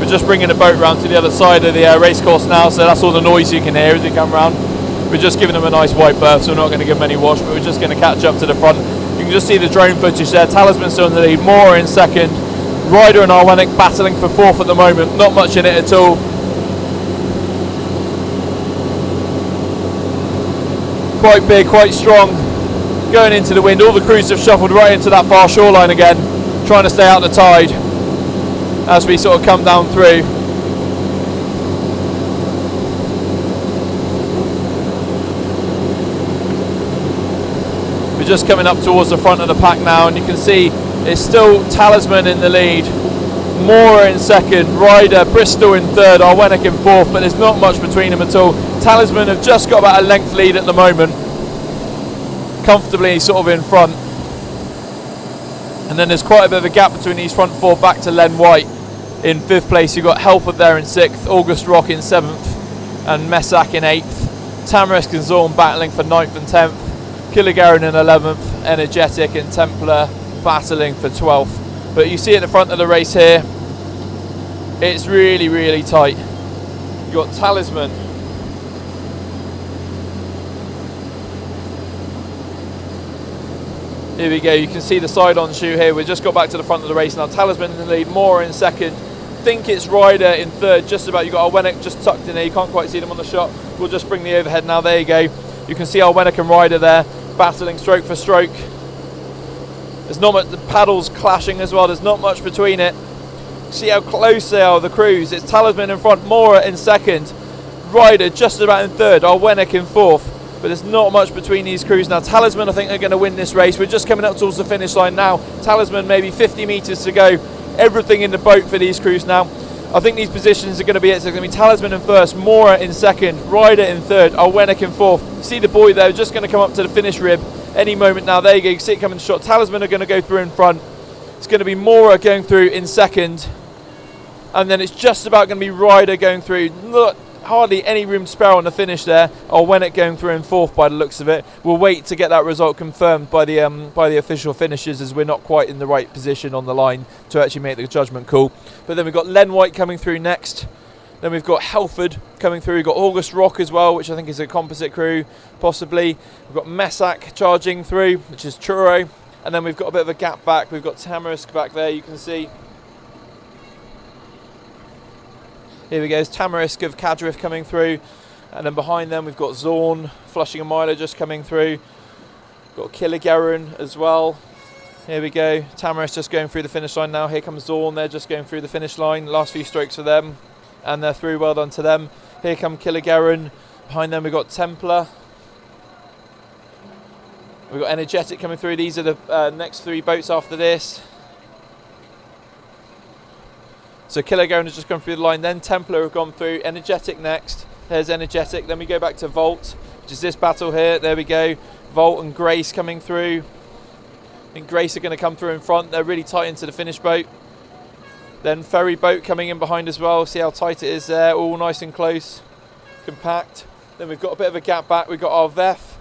Speaker 1: Just bringing the boat round to the other side of the race course now, so that's all the noise you can hear as we come round. We're just giving them a nice wide berth, so we're not going to give them any wash, but we're just going to catch up to the front. You can just see the drone footage there. Talisman still in the lead, Mora in second, Ryder and Alwenick battling for fourth at the moment. Not much in it at all. Quite big, quite strong, going into the wind. All the crews have shuffled right into that far shoreline again, trying to stay out the tide as we sort of come down through. We're just coming up towards the front of the pack now, and you can see it's still Talisman in the lead, Mora in second, Ryder, Bristol in third, Alwenick in fourth, but there's not much between them at all. Talisman have just got about a length lead at the moment, comfortably sort of in front. And then there's quite a bit of a gap between these front four back to Len White in fifth place. You've got Helford there in sixth, August Rock in seventh, and Messac in eighth. Tamarisk and Zorn battling for ninth and 10th. Killigarin in 11th, Energetic and Templar battling for 12th. But you see at the front of the race here, it's really, really tight. You've got Talisman. Here we go, you can see the side-on shoe here. We've just got back to the front of the race now. Talisman in the lead, Mora in second. Think it's Ryder in third, just about. You've got Alwenick just tucked in there. You can't quite see them on the shot. We'll just bring the overhead now. There you go. You can see Alwenick and Ryder there, battling stroke for stroke. There's not much, the paddles clashing as well. There's not much between it. See how close they are, the crews. It's Talisman in front, Mora in second, Ryder just about in third, Alwenick in fourth. But there's not much between these crews now. Talisman, I think, are going to win this race. We're just coming up towards the finish line now. Talisman, maybe 50 metres to go. Everything in the boat for these crews now. I think these positions are going to be it. So it's going to be Talisman in first, Mora in second, Ryder in third, Alwenick in fourth. See the buoy there, just going to come up to the finish rib any moment now. There you go, you can see it coming short. Talisman are going to go through in front. It's going to be Mora going through in second. And then it's just about going to be Ryder going through. Look, hardly any room to spare on the finish there. Alwenick going through in fourth by the looks of it. We'll wait to get that result confirmed by the official finishers, as we're not quite in the right position on the line to actually make the judgment call. But then we've got Len White coming through next. Then we've got Helford coming through. We've got August Rock as well, which I think is a composite crew, possibly. We've got Messac charging through, which is Truro. And then we've got a bit of a gap back. We've got Tamarisk back there, you can see. Here we go, it's Tamarisk of Cadriff coming through, and then behind them we've got Zorn, Flushing and Myler just coming through. Got Killigarin as well. Here we go, Tamarisk just going through the finish line now. Here comes Zorn, they're just going through the finish line. Last few strokes for them, and they're through, well done to them. Here come Killigarin. Behind them we've got Templar. We've got Energetic coming through. These are the next three boats after this. So Killigarin has just gone through the line, then Templar have gone through, Energetic next, there's Energetic, then we go back to Volt, which is this battle here, there we go, Volt and Grace coming through. I think Grace are going to come through in front, they're really tight into the finish boat. Then Ferry boat coming in behind as well, see how tight it is there, all nice and close, compact. Then we've got a bit of a gap back, we've got our Veth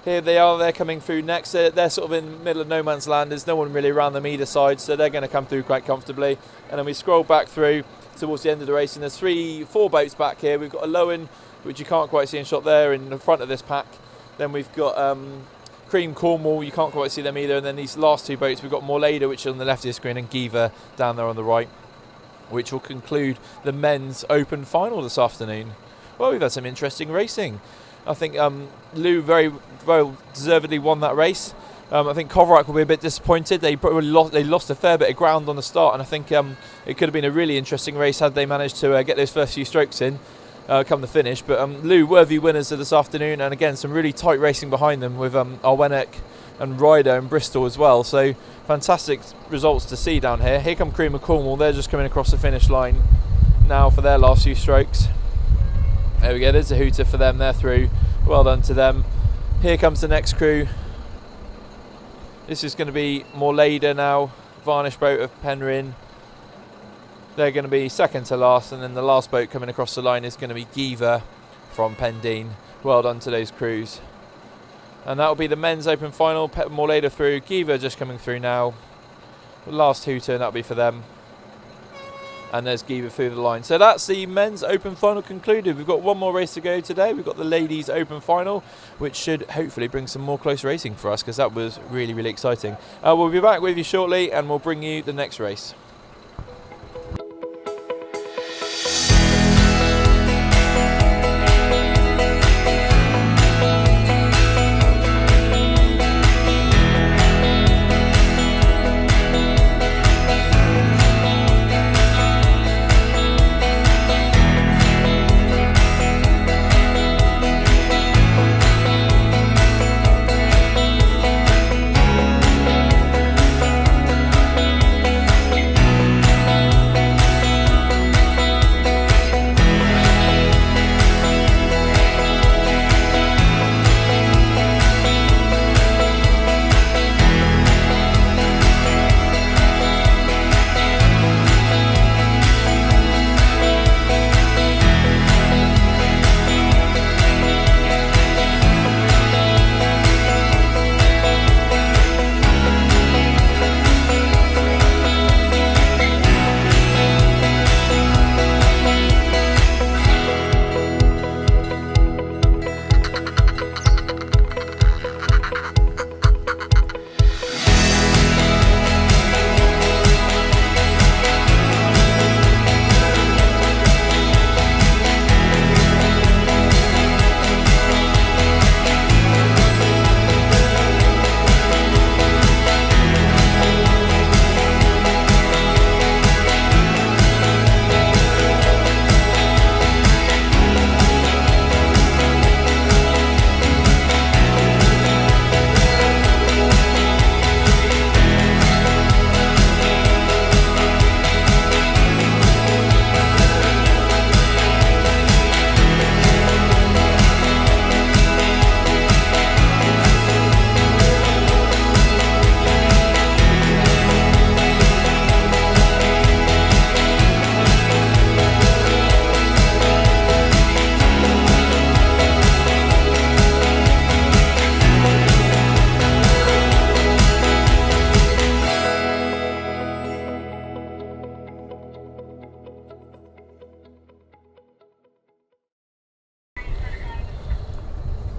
Speaker 1: Here they are, they're coming through next. They're sort of in the middle of no man's land. There's no one really around them either side, so they're going to come through quite comfortably. And then we scroll back through towards the end of the race, and there's 4 boats back here. We've got a Lowen, which you can't quite see in shot there in the front of this pack. Then we've got Cream Cornwall, you can't quite see them either. And then these last 2 boats, we've got Morleda, which is on the left of the screen, and Giva down there on the right, which will conclude the men's open final this afternoon. Well, we've had some interesting racing. I think Lou very well deservedly won that race. I think Kovarak will be a bit disappointed. They lost a fair bit of ground on the start, and I think it could have been a really interesting race had they managed to get those first few strokes in come the finish. But Lou, worthy winners of this afternoon, and again some really tight racing behind them with Arwenek and Ryder and Bristol as well. So fantastic results to see down here. Here come Cream and Cornwall. They're just coming across the finish line now for their last few strokes. There we go, there's a hooter for them, they're through. Well done to them. Here comes the next crew. This is going to be Morleda now, Varnish boat of Penryn. They're going to be second to last, and then the last boat coming across the line is going to be Giva from Pendine. Well done to those crews. And that will be the men's open final. Morleda through, Giva just coming through now. The last hooter, and that'll be for them. And there's Giva through the line. So that's the men's open final concluded. We've got one more race to go today. We've got the ladies open final, which should hopefully bring some more close racing for us, because that was really, really exciting. We'll be back with you shortly, and we'll bring you the next race.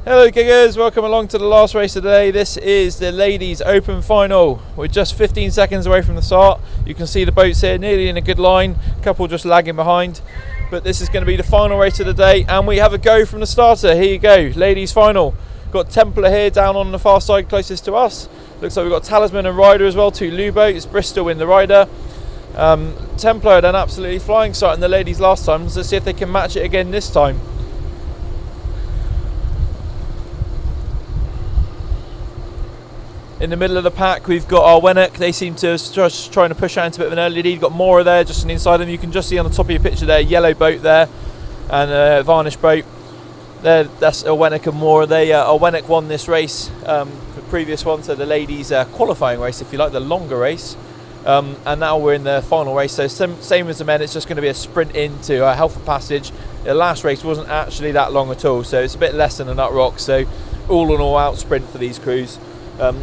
Speaker 1: Hello giggers, welcome along to the last race of the day. This is the ladies open final. We're just 15 seconds away from the start. You can see the boats here nearly in a good line, a couple just lagging behind, but this is going to be the final race of the day, and we have a go from the starter. Here you go, ladies final. Got Templar here down on the far side closest to us. Looks like we've got Talisman and Ryder as well, 2 Lou boats, Bristol in the Ryder. Templar had an absolutely flying start in the ladies last time, so let's see if they can match it again this time. In the middle of the pack, we've got Arwenek. They seem to just trying to push out into a bit of an early lead. You've got Mora there, just inside them. You can just see on the top of your picture there, yellow boat there, and a Varnish boat. There, that's Arwenek and Mora. Arwenek won this race, the previous one, so the ladies' qualifying race, if you like, the longer race. And now we're in the final race, so same as the men, it's just going to be a sprint into Helford Passage. The last race wasn't actually that long at all, so it's a bit less than a nut rock. So all in all out sprint for these crews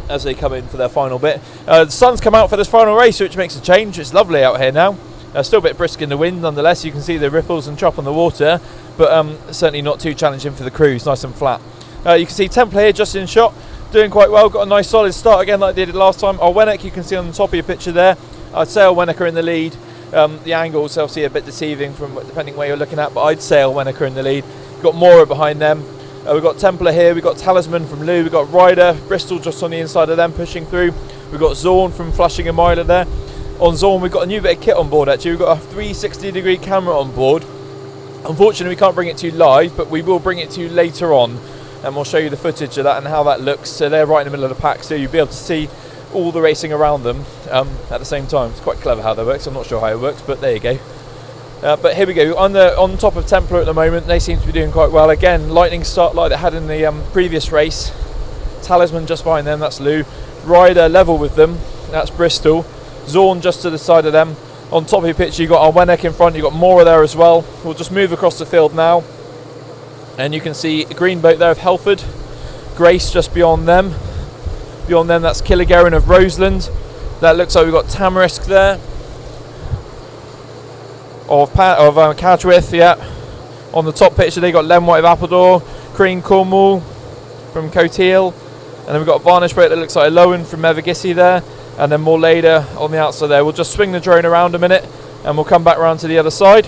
Speaker 1: as they come in for their final bit. The sun's come out for this final race, which makes a change. It's lovely out here now. Still a bit brisk in the wind nonetheless. You can see the ripples and chop on the water, but certainly not too challenging for the crews, nice and flat. You can see Templar here just in shot, doing quite well, got a nice solid start again like they did last time. Wenwick, you can see on the top of your picture there. I'd say Wenwick are in the lead. The angles obviously a bit deceiving from depending where you're looking at, but I'd say Wenwick are in the lead. Got Mora behind them. We've got Templar here, we've got Talisman from Lou, we've got Ryder, Bristol just on the inside of them pushing through. We've got Zorn from Flushing and Myler there. On Zorn we've got a new bit of kit on board actually. We've got a 360 degree camera on board. Unfortunately we can't bring it to you live, but we will bring it to you later on and we'll show you the footage of that and how that looks. So they're right in the middle of the pack, so you'll be able to see all the racing around them at the same time. It's quite clever how that works. I'm not sure how it works, but there you go. But here we go, on top of Templar at the moment. They seem to be doing quite well. Again, lightning start like they had in the previous race. Talisman just behind them, that's Lou. Ryder level with them, that's Bristol. Zorn just to the side of them. On top of your picture you've got Wenwick in front, you've got Mora there as well. We'll just move across the field now. And you can see a green boat there of Helford. Grace just beyond them. Beyond them that's Killigerin of Roseland. That looks like we've got Tamarisk there. Of Cadgwith, yeah. On the top picture they got Lenwhite of Appledore, Crean Cornwall from Cotehill, and then we've got a varnish boat that looks like a Lowen from Evergissi there, and then more later on the outside there. We'll just swing the drone around a minute and we'll come back around to the other side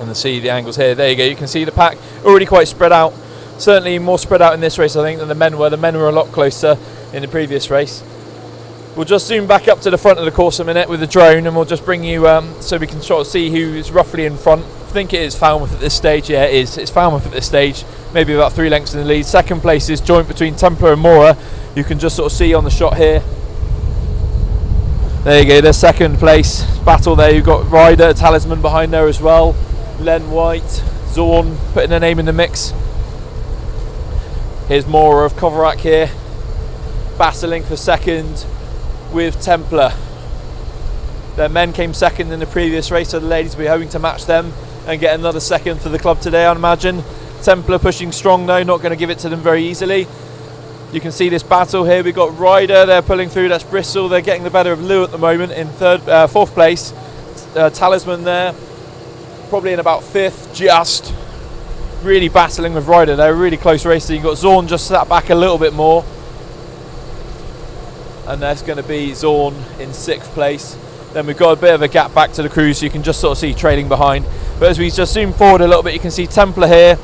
Speaker 1: and see the angles here. There you go, you can see the pack already quite spread out, certainly more spread out in this race I think than the men were. The men were a lot closer in the previous race. We'll just zoom back up to the front of the course a minute with the drone and we'll just bring you so we can sort of see who's roughly in front. I think it is Falmouth at this stage. Yeah, it is. It's Falmouth at this stage, maybe about 3 lengths in the lead. Second place is joint between Templar and Mora. You can just sort of see on the shot here. There you go, there's second place battle there. You've got Ryder, Talisman behind there as well. Lenwhite, Zorn putting their name in the mix. Here's Mora of Coverack here, battling for second with Templar. Their men came second in the previous race, so the ladies will be hoping to match them and get another second for the club today, I imagine. Templar pushing strong though, not going to give it to them very easily. You can see this battle here. We've got Ryder, they're pulling through, that's Bristol. They're getting the better of Lou at the moment in fourth place. Talisman there, probably in about fifth, just really battling with Ryder. They're a really close race. You've got Zorn just sat back a little bit more. And there's going to be Zorn in sixth place. Then we've got a bit of a gap back to the crew, so you can just sort of see trailing behind. But as we just zoom forward a little bit, you can see Templar here.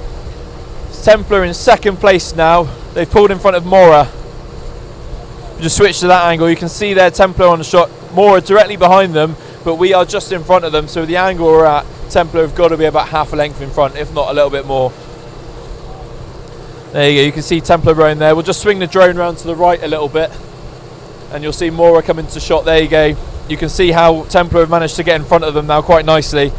Speaker 1: Templar in second place now. They've pulled in front of Mora. Just switch to that angle, you can see there Templar on the shot. Mora directly behind them, but we are just in front of them, so the angle we're at, Templar have got to be about half a length in front, if not a little bit more. There you go, you can see Templar rowing there. We'll just swing the drone around to the right a little bit and you'll see Mora come into shot. There you go. You can see how Templar have managed to get in front of them now quite nicely,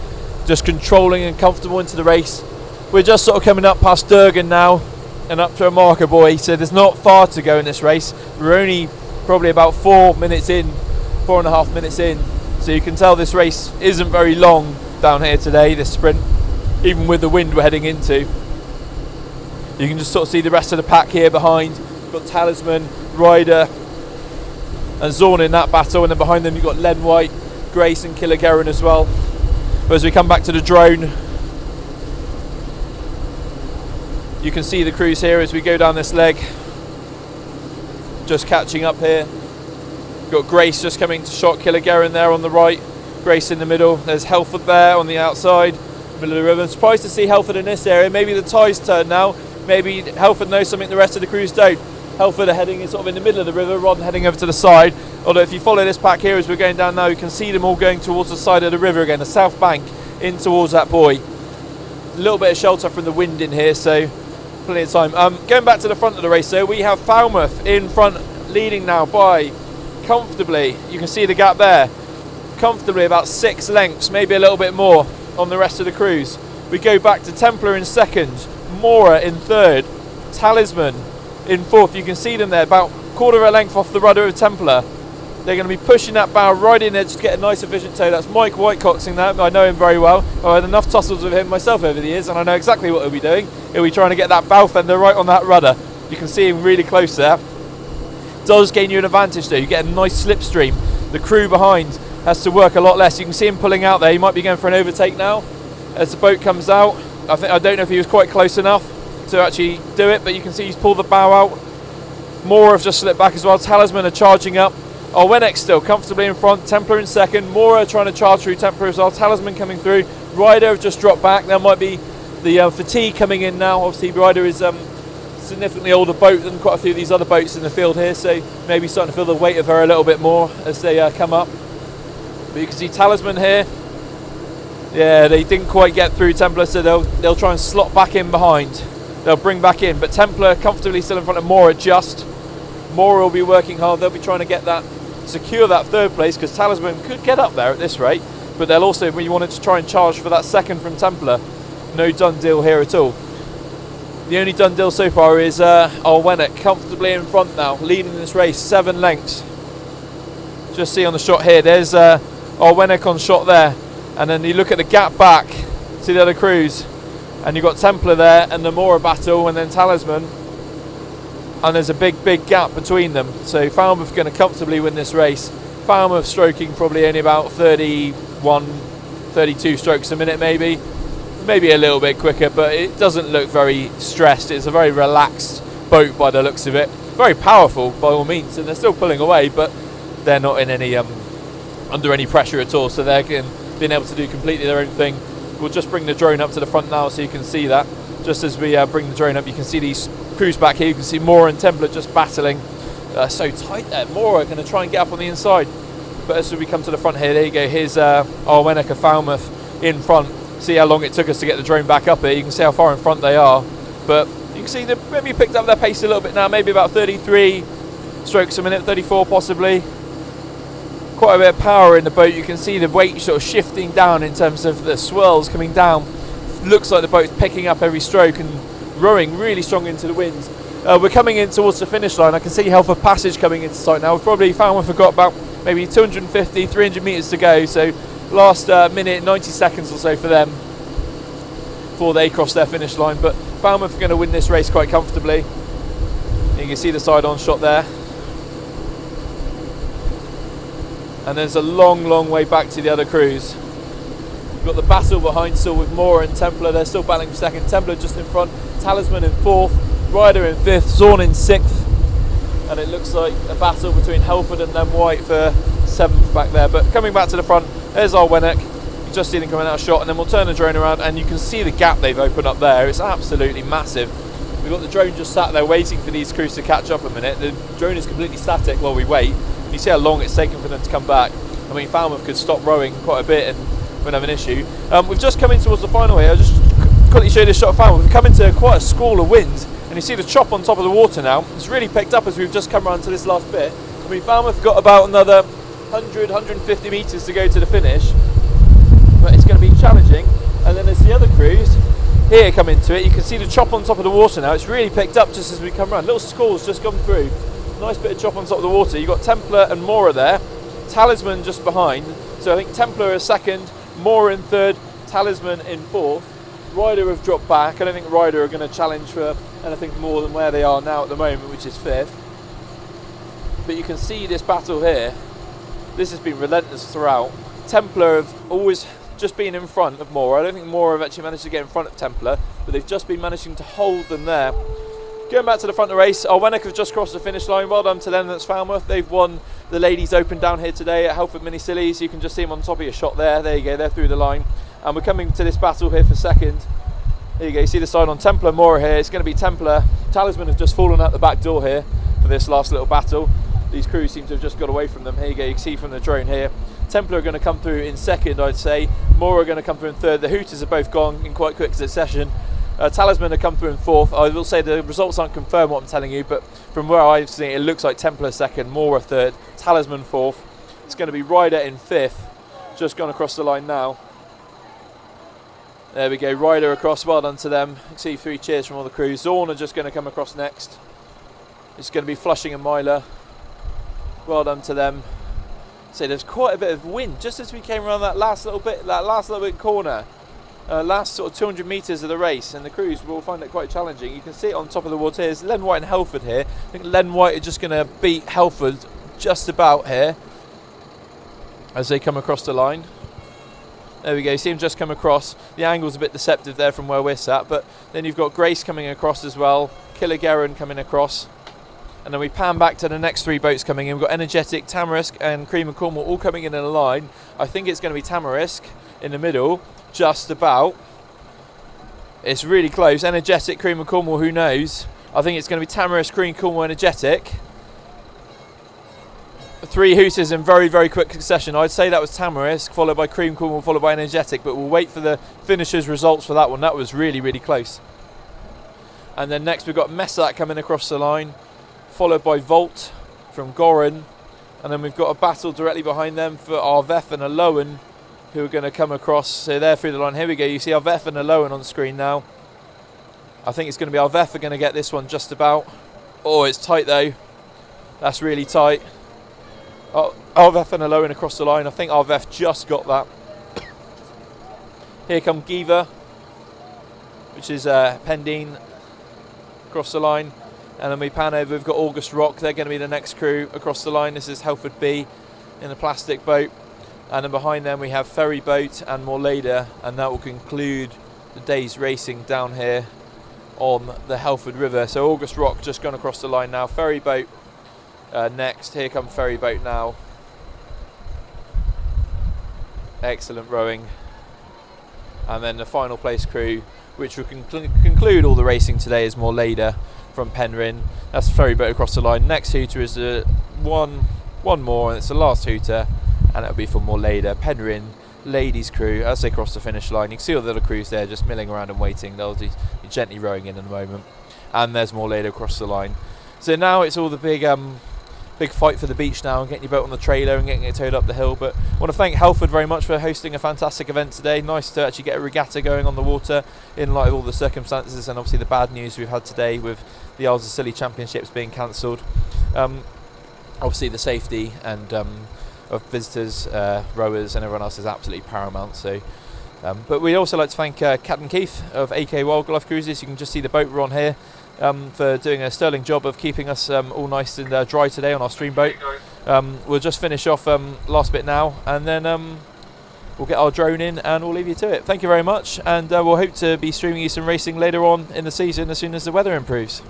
Speaker 1: just controlling and comfortable into the race. We're just sort of coming up past Durgan now and up to a marker buoy, so there's not far to go in this race. We're only probably about 4.5 minutes in, so you can tell this race isn't very long down here today, this sprint, even with the wind we're heading into. You can just sort of see the rest of the pack here behind. You've got Talisman, Ryder and Zorn in that battle, and then behind them you've got Lenwhite, Grace and Killigerin as well. But as we come back to the drone, you can see the crews here as we go down this leg, just catching up here. You've got Grace just coming to shot, Killigerin there on the right, Grace in the middle. There's Helford there on the outside, middle of the river. I'm surprised to see Helford in this area. Maybe the tide's turned now. Maybe Helford knows something the rest of the crews don't. Helford are heading sort of in the middle of the river rather than heading over to the side. Although if you follow this pack here as we're going down now, you can see them all going towards the side of the river again, the south bank, in towards that buoy. A little bit of shelter from the wind in here, so plenty of time. Going back to the front of the race, so we have Falmouth in front, leading now by comfortably, you can see the gap there, comfortably about 6 lengths, maybe a little bit more on the rest of the crews. We go back to Templar in second, Mora in third, Talisman in fourth. You can see them there about 1/4 length off the rudder of Templar. They're going to be pushing that bow right in there just to get a nice efficient tow. That's Mike Whitecoxing that. I know him very well. I've had enough tussles with him myself over the years, and I know exactly what he'll be doing. He'll be trying to get that bow fender right on that rudder. You can see him really close there. Does gain you an advantage though. You get a nice slipstream. The crew behind has to work a lot less. You can see him pulling out there. He might be going for an overtake now as the boat comes out. I don't know if he was quite close enough to actually do it, but you can see he's pulled the bow out. Mora have just slipped back as well. Talisman are charging up. Wennick still comfortably in front. Templar in second. Mora trying to charge through Templar as well. Talisman coming through. Ryder have just dropped back. There might be the fatigue coming in now. Obviously Ryder is significantly older boat than quite a few of these other boats in the field here, so maybe starting to feel the weight of her a little bit more as they come up. But you can see Talisman here. Yeah, they didn't quite get through Templar, so they'll try and slot back in behind. They'll bring back in, but Templar comfortably still in front of Mora just. Mora will be working hard. They'll be trying to get that, secure that third place, because Talisman could get up there at this rate, but they'll also, when you wanted to try and charge for that second from Templar, no done deal here at all. The only done deal so far is Wennick comfortably in front now, leading this race 7 lengths. Just see on the shot here, there's Wennick on shot there, and then you look at the gap back to the other crews, and you've got Templar there and the Mora battle, and then Talisman, and there's a big gap between them. So Falmouth going to comfortably win this race. Falmouth stroking probably only about 31, 32 strokes a minute maybe a little bit quicker, but it doesn't look very stressed. It's a very relaxed boat by the looks of it. Very powerful by all means, and they're still pulling away, but they're not in any under any pressure at all, so they're being able to do completely their own thing. We'll just bring the drone up to the front now so you can see that. Just as we bring the drone up, you can see these crews back here. You can see Mora and Templar just battling. So tight there. Mora going to try and get up on the inside, but as we come to the front here, there you go, here's Wennick of Falmouth in front. See how long it took us to get the drone back up here. You can see how far in front they are, but you can see they've maybe picked up their pace a little bit now, maybe about 33 strokes a minute, 34 possibly. Quite a bit of power in the boat. You can see the weight sort of shifting down in terms of the swirls coming down. Looks like the boat's picking up every stroke and rowing really strong into the winds. We're coming in towards the finish line. I can see Helford Passage coming into sight now. We've probably found we've got about maybe 250, 300 metres to go, so last minute, 90 seconds or so for them before they cross their finish line. But Falmouth are going to win this race quite comfortably. You can see the side-on shot there. And there's a long way back to the other crews. We've got the battle behind still with Mora and Templar. They're still battling for second. Templar just in front. Talisman in fourth. Ryder in fifth. Zorn in sixth. And it looks like a battle between Helford and then White for seventh back there. But coming back to the front, there's our Wennick. Just seen him coming out of shot, and then we'll turn the drone around and you can see the gap they've opened up there. It's absolutely massive. We've got the drone just sat there waiting for these crews to catch up a minute. The drone is completely static while we wait. You see how long it's taken for them to come back. I mean, Falmouth could stop rowing quite a bit and wouldn't have an issue. We've just come in towards the final here. I'll just quickly show you this shot of Falmouth. We've come into quite a squall of wind, and you see the chop on top of the water now. It's really picked up as we've just come around to this last bit. I mean, Falmouth got about another 100, 150 metres to go to the finish, but it's going to be challenging. And then there's the other crews here come into it. You can see the chop on top of the water now. It's really picked up just as we come around. Little squall's just gone through. Nice bit of chop on top of the water. You've got Templar and Mora there. Talisman just behind. So I think Templar is second, Mora in third, Talisman in fourth. Ryder have dropped back. I don't think Ryder are going to challenge for anything more than where they are now at the moment, which is fifth. But you can see this battle here. This has been relentless throughout. Templar have always just been in front of Mora. I don't think Mora have actually managed to get in front of Templar, but they've just been managing to hold them there. Going back to the front of the race, Wennick have just crossed the finish line. Well done to them, that's Falmouth. They've won the Ladies Open down here today at Helford Mini Scillies. You can just see them on top of your shot there. There you go, they're through the line. And we're coming to this battle here for second. There you go, you see the side on Templar, Mora here. It's going to be Templar. Talisman have just fallen out the back door here for this last little battle. These crews seem to have just got away from them. Here you go, you can see from the drone here. Templar are going to come through in second, I'd say. Mora are going to come through in third. The Hooters have both gone in quite quick succession. Talisman have come through in fourth. I will say the results aren't confirmed what I'm telling you, but from where I've seen it, it looks like Templar second, Mora third, Talisman fourth. It's going to be Ryder in fifth. Just gone across the line now. There we go, Ryder across, well done to them. You can see 3 cheers from all the crews. Zorn are just going to come across next. It's going to be Flushing and Myler. Well done to them. So there's quite a bit of wind just as we came around that last little bit corner. Last sort of 200 metres of the race, and the crews will find it quite challenging. You can see it on top of the water here. It's Len White and Helford here. I think Len White are just going to beat Helford just about here as they come across the line. There we go, see him just come across. The angle's a bit deceptive there from where we're sat, but then you've got Grace coming across as well, Killigeran coming across, and then we pan back to the next 3 boats coming in. We've got Energetic, Tamarisk and Cream and Cornwall all coming in a line. I think it's going to be Tamarisk in the middle, just about. It's really close. Energetic, Cream and Cornwall, who knows? I think it's going to be Tamarisk, Cream, Cornwall, Energetic. 3 hooters in very, very quick succession. I'd say that was Tamarisk, followed by Cream, Cornwall, followed by Energetic, but we'll wait for the finishers' results for that one. That was really, really close. And then next we've got Messac coming across the line, followed by Volt from Goran, and then we've got a battle directly behind them for Arveth and Alohan, who are going to come across. So they're through the line. Here we go. You see Arveth and Alohan on screen now. I think it's going to be Arveth are going to get this one just about. Oh, it's tight though. That's really tight. Oh, Arveth and Alohan across the line. I think Arveth just got that. Here come Giva, which is Pendine across the line. And then we pan over, we've got August Rock. They're going to be the next crew across the line. This is Helford B in a plastic boat. And then behind them we have Ferry Boat and Morleda, and that will conclude the day's racing down here on the Helford River. So August Rock just gone across the line now. Ferry Boat next. Here comes Ferry Boat now. Excellent rowing. And then the final place crew, which will conclude all the racing today, is Morleda from Penryn. That's Ferry Boat across the line. Next hooter is one more, and it's the last hooter, and it'll be for Morleda. Penryn ladies crew as they cross the finish line. You can see all the little crews there just milling around and waiting. They'll be gently rowing in a moment. And there's Morleda across the line. So now it's all the big fight for the beach now, and getting your boat on the trailer and getting it towed up the hill. But I want to thank Helford very much for hosting a fantastic event today. Nice to actually get a regatta going on the water in light of all the circumstances, and obviously the bad news we've had today with the Isles of Scilly Championships being cancelled. Obviously the safety and of visitors, rowers and everyone else is absolutely paramount. So but we'd also like to thank Captain Keith of AK Wildlife Cruises. You can just see the boat we're on here, for doing a sterling job of keeping us all nice and dry today on our stream boat. We'll just finish off last bit now, and then we'll get our drone in and we'll leave you to it. Thank you very much, and we'll hope to be streaming you some racing later on in the season as soon as the weather improves.